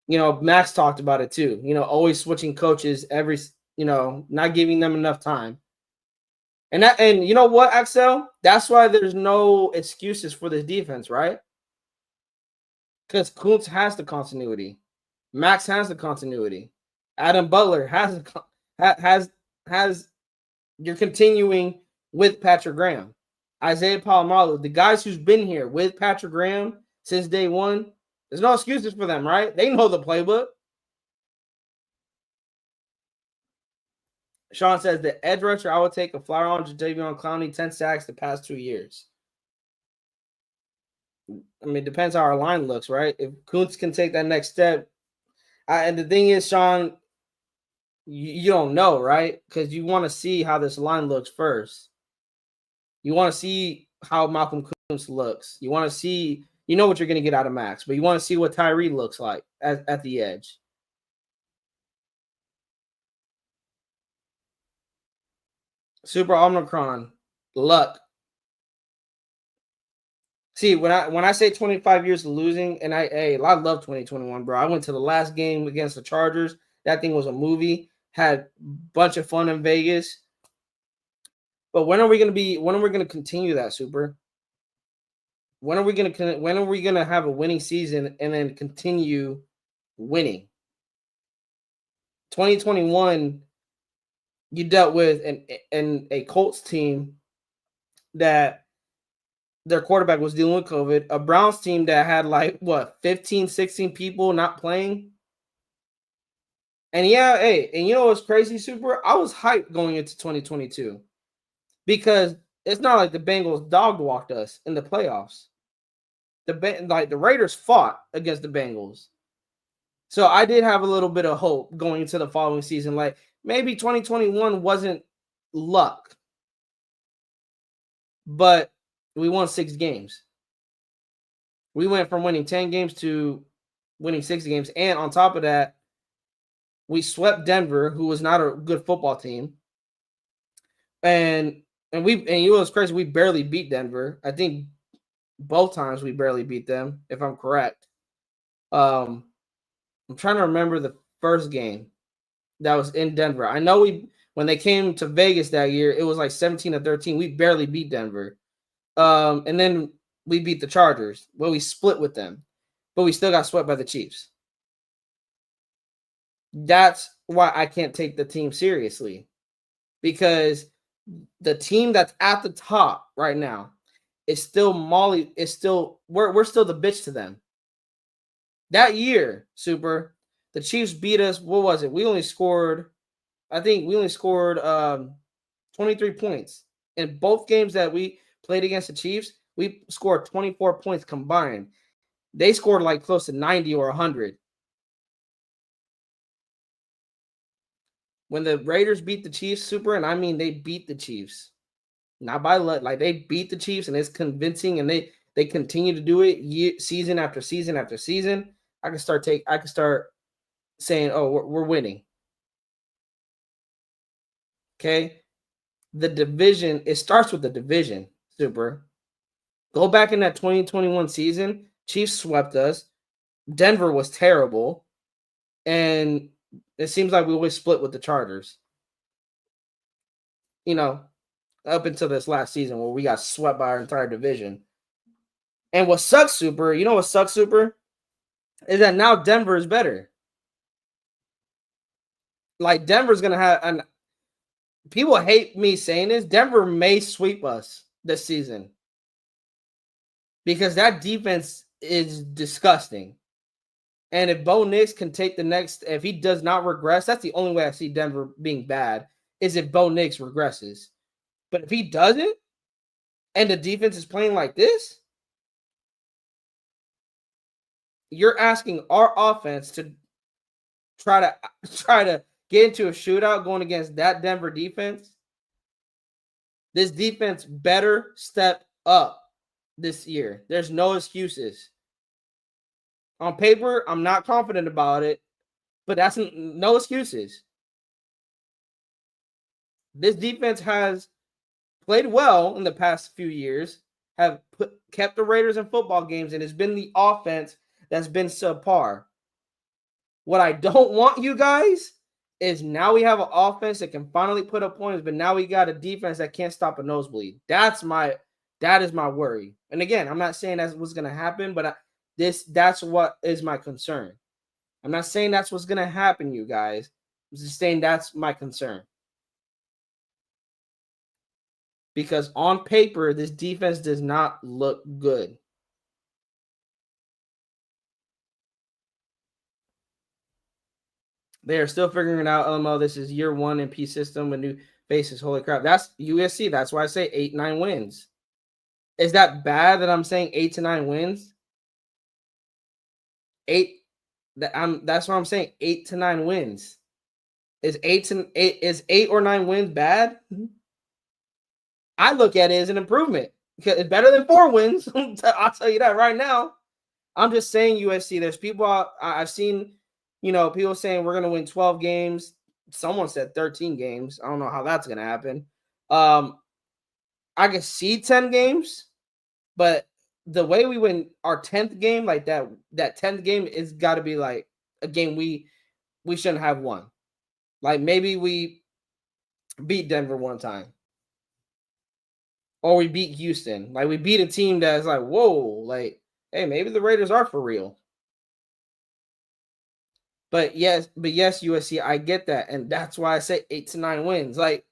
Max talked about it too. Always switching coaches not giving them enough time. And you know what, Axel? That's why there's no excuses for this defense, right? Because Kuntz has the continuity. Max has the continuity. Adam Butler has you're continuing with Patrick Graham. Isaiah Palomalu, the guys who's been here with Patrick Graham since day one, There's no excuses for them, right? They know the playbook. Sean says the edge rusher I would take a flyer on Jadeveon Clowney, 10 sacks the past 2 years. I mean, it depends how our line looks, right? If Kuntz can take that next step, and the thing is, Sean, you don't know, right? Because you want to see how this line looks first. You want to see how Malcolm Kuntz looks. You want to see, you know what you're going to get out of Max, but you want to see what Tyree looks like at the edge. Super Omicron, luck. See, when I say 25 years of losing, and I love 2021, bro. I went to the last game against the Chargers. That thing was a movie. Had a bunch of fun in Vegas. But when are we gonna continue that, Super? When are we gonna have a winning season and then continue winning? 2021, you dealt with a Colts team that their quarterback was dealing with COVID, a Browns team that had like what 15, 16 people not playing. And yeah, hey, and you know what's crazy, Super? I was hyped going into 2022 because it's not like the Bengals dog walked us in the playoffs. The Raiders fought against the Bengals. So I did have a little bit of hope going into the following season. Like maybe 2021 wasn't luck, but we won 6 games. We went from winning 10 games to winning 6 games. And on top of that, we swept Denver, who was not a good football team. And you know what's crazy? We barely beat Denver. I think both times we barely beat them, if I'm correct. I'm trying to remember the first game that was in Denver. I know when they came to Vegas that year, it was like 17-13. We barely beat Denver. And then we beat the Chargers. Well, we split with them, but we still got swept by the Chiefs. That's why I can't take the team seriously, because the team that's at the top right now is still we're still the bitch to them. That year, Super, the Chiefs beat us. What was it? We only scored 23 points. In both games that we played against the Chiefs, we scored 24 points combined. They scored like close to 90 or 100. When the Raiders beat the Chiefs, Super, and I mean they beat the Chiefs, not by luck, like they beat the Chiefs, and it's convincing, and they continue to do it season after season after season. I can start saying, oh, we're winning. Okay, the division, it starts with the division, Super. Go back in that 2021 season, Chiefs swept us. Denver was terrible, and it seems like we always split with the Chargers. You know, up until this last season where we got swept by our entire division. And what sucks, Super, is that now Denver is better. Like Denver's gonna have, and people hate me saying this, Denver may sweep us this season because that defense is disgusting. And if Bo Nix can take if he does not regress, that's the only way I see Denver being bad, is if Bo Nix regresses. But if he doesn't, and the defense is playing like this, you're asking our offense to try to get into a shootout going against that Denver defense. This defense better step up this year. There's no excuses. On paper, I'm not confident about it, but that's no excuses. This defense has played well in the past few years, have kept the Raiders in football games, and it's been the offense that's been subpar. What I don't want, you guys, is now we have an offense that can finally put up points, but now we got a defense that can't stop a nosebleed. That is my worry. And again, I'm not saying that's what's going to happen, but that's what is my concern. I'm not saying that's what's going to happen, you guys. I'm just saying that's my concern. Because on paper, this defense does not look good. They are still figuring it out. LMO, this is year 1 in P system with new faces. Holy crap. That's USC. That's why I say 8-9 wins. Is that bad that I'm saying 8 to 9 wins? 8 that's what I'm saying. 8 to 9 wins. Is 8 or 9 wins bad? I look at it as an improvement. It's better than 4 wins. I'll tell you that right now. I'm just saying USC. There's people I've seen, people saying we're gonna win 12 games. Someone said 13 games. I don't know how that's gonna happen. I can see 10 games, but the way we win our 10th game, like that 10th game is got to be like a game we shouldn't have won. Like maybe we beat Denver one time, or we beat Houston. Like we beat a team that's like, whoa, like, hey, maybe the Raiders are for real. But yes, USC, I get that, and that's why I say 8 to 9 wins. Like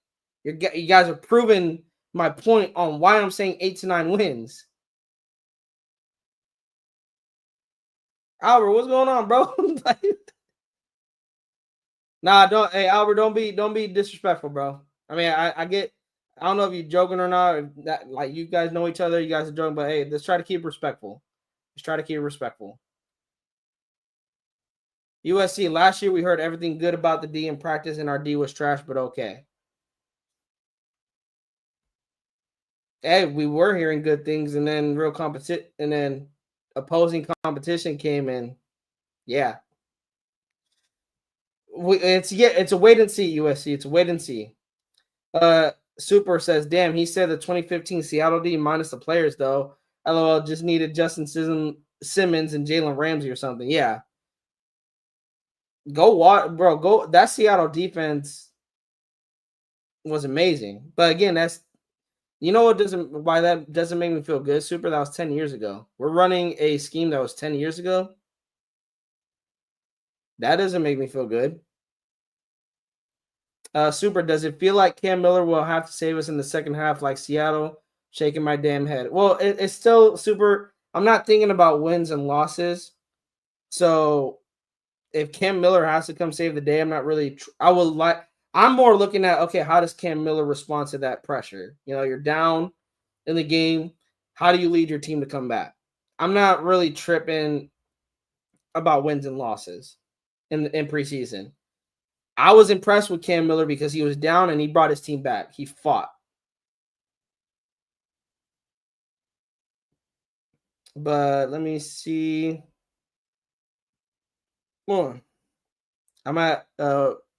you guys are proving my point on why I'm saying 8 to 9 wins. Albert, what's going on, bro? Nah, don't. Hey, Albert, don't be disrespectful, bro. I mean, I get. I don't know if you're joking or not. Or that like you guys know each other, you guys are joking, but hey, let's try to keep it respectful. Let's try to keep it respectful. USC, last year we heard everything good about the D in practice, and our D was trash, but okay. Hey, we were hearing good things, and then real competition, and then opposing competition came in. Yeah, it's a wait and see. USC, it's a wait and see. Super says, "Damn, he said the 2015 Seattle D minus the players though. LOL, just needed Justin Simmons and Jalen Ramsey or something. Yeah, go watch, bro. Go. That Seattle defense was amazing. But again, that's why that doesn't make me feel good. Super, that was 10 years ago. We're running a scheme that was 10 years ago. That doesn't make me feel good. Super, does it feel like Cam Miller will have to save us in the second half like Seattle? Shaking my damn head. Well, it's still Super. I'm not thinking about wins and losses. So if Cam Miller has to come save the day, I'm not really. I'm more looking at, okay, how does Cam Miller respond to that pressure? You're down in the game. How do you lead your team to come back? I'm not really tripping about wins and losses in preseason. I was impressed with Cam Miller because he was down and he brought his team back. He fought. But let me see. More. I'm at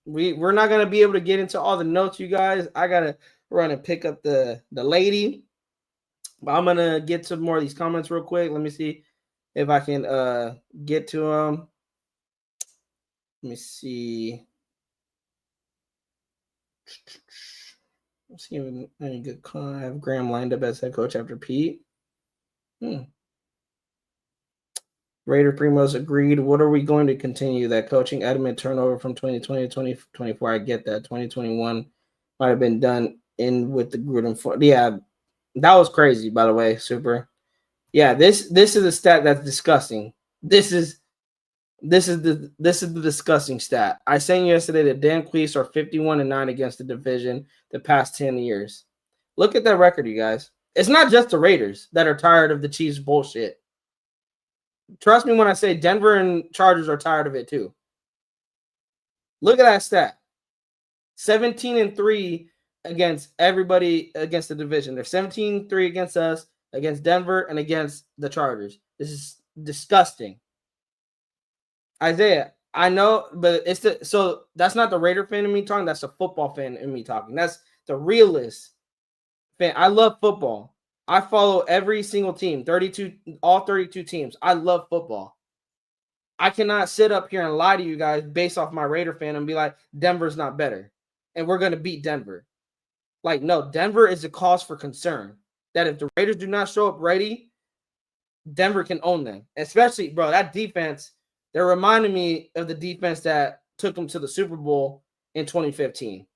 we're not gonna be able to get into all the notes, you guys. I gotta run and pick up the lady. But I'm gonna get to more of these comments real quick. Let me see if I can get to them. Let me see. Let's see if any good. I have Graham lined up as head coach after Pete. Raider Primos agreed. What are we going to continue? That coaching adamant turnover from 2020 to 2024. I get that. 2021 might have been done in with the Gruden. Yeah, that was crazy, by the way. Super. Yeah, this is a stat that's disgusting. This is the disgusting stat. I sang yesterday that Dan Queese are 51-9 against the division the past 10 years. Look at that record, you guys. It's not just the Raiders that are tired of the Chiefs bullshit. Trust me when I say Denver and Chargers are tired of it too. Look at that stat. 17-3 against everybody against the division. They're 17-3 against us, against Denver, and against the Chargers. This is disgusting. Isaiah, I know, but so that's not the Raider fan in me talking. That's the football fan in me talking. That's the realist fan. I love football. I follow every single team, all 32 teams. I love football. I cannot sit up here and lie to you guys based off my Raider fan and be like, Denver's not better and we're going to beat Denver. Like, no, Denver is a cause for concern that if the Raiders do not show up ready, Denver can own them. Especially, bro, that defense, they're reminding me of the defense that took them to the Super Bowl in 2015,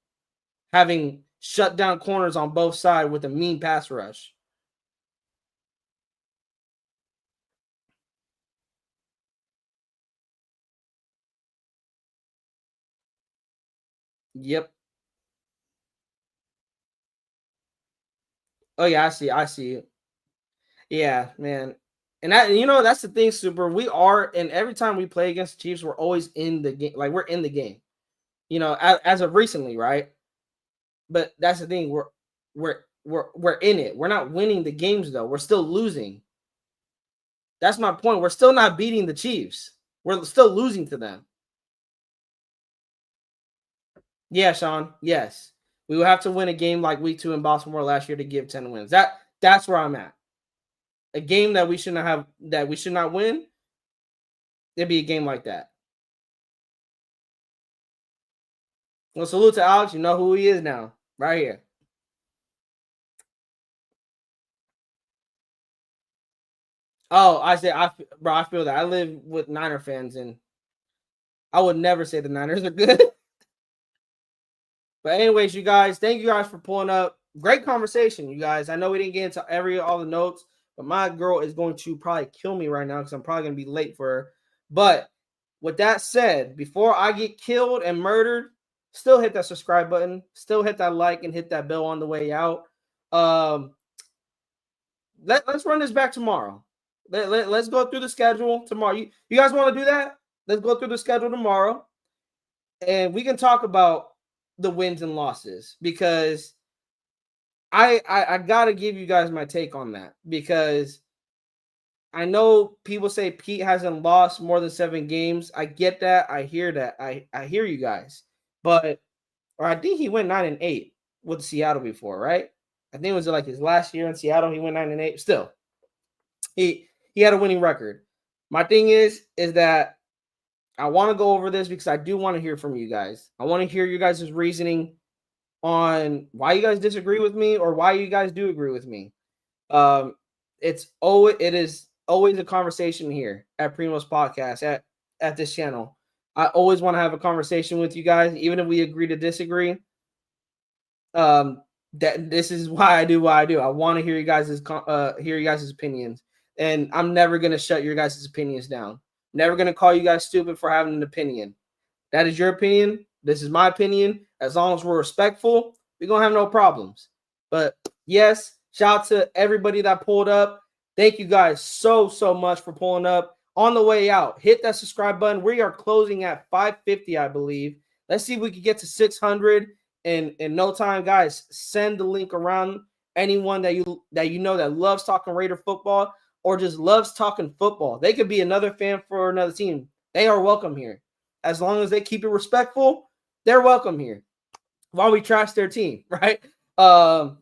having shut down corners on both sides with a mean pass rush. Yep. Oh yeah, I see it. Yeah, man. And that, that's the thing, Super. We are, and every time we play against the Chiefs, we're always in the game. Like we're in the game. As of recently, right? But that's the thing. We're in it. We're not winning the games though. We're still losing. That's my point. We're still not beating the Chiefs. We're still losing to them. Yeah, Sean. Yes. We will have to win a game like week 2 in Baltimore last year to give 10 wins. That's where I'm at. A game that we should not win, it'd be a game like that. Well, salute to Alex. You know who he is now. Right here. Oh, bro, I feel that. I live with Niner fans, and I would never say the Niners are good. But anyways, you guys, thank you guys for pulling up. Great conversation, you guys. I know we didn't get into all the notes, but my girl is going to probably kill me right now because I'm probably going to be late for her. But with that said, before I get killed and murdered, still hit that subscribe button, still hit that like, and hit that bell on the way out. Let's run this back tomorrow. Let's go through the schedule tomorrow. You guys want to do that? Let's go through the schedule tomorrow, and we can talk about the wins and losses because I gotta give you guys my take on that because I know people say Pete hasn't lost more than 7 games. I get that. I hear that. I hear you guys, but or I think he went 9-8 with Seattle before, right? I think it was like his last year in Seattle. He went 9-8. Still, he had a winning record. My thing is that I want to go over this because I do want to hear from you guys. I want to hear you guys' reasoning on why you guys disagree with me or why you guys do agree with me. It is always a conversation here at Primo's Podcast at this channel. I always want to have a conversation with you guys, even if we agree to disagree. That this is why I do what I do. I want to hear you guys' opinions, and I'm never gonna shut your guys' opinions down. Never gonna call you guys stupid for having an opinion. That is your opinion. This is my opinion. As long as we're respectful, we're gonna have no problems. But yes, shout out to everybody that pulled up. Thank you guys so much for pulling up. On the way out, hit that subscribe button. We are closing at 550, I believe. Let's see if we can get to 600 in no time, guys. Send the link around. Anyone that you know that loves talking Raider football or just loves talking football. They could be another fan for another team. They are welcome here. As long as they keep it respectful, they're welcome here. While we trash their team, right? But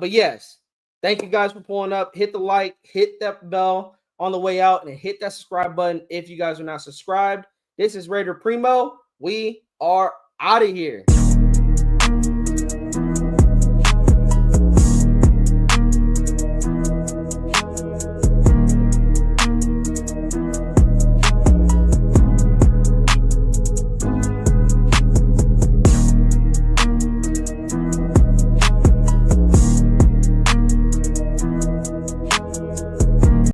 yes, thank you guys for pulling up. Hit the like, hit that bell on the way out, and hit that subscribe button if you guys are not subscribed. This is Raider Primo. We are out of here.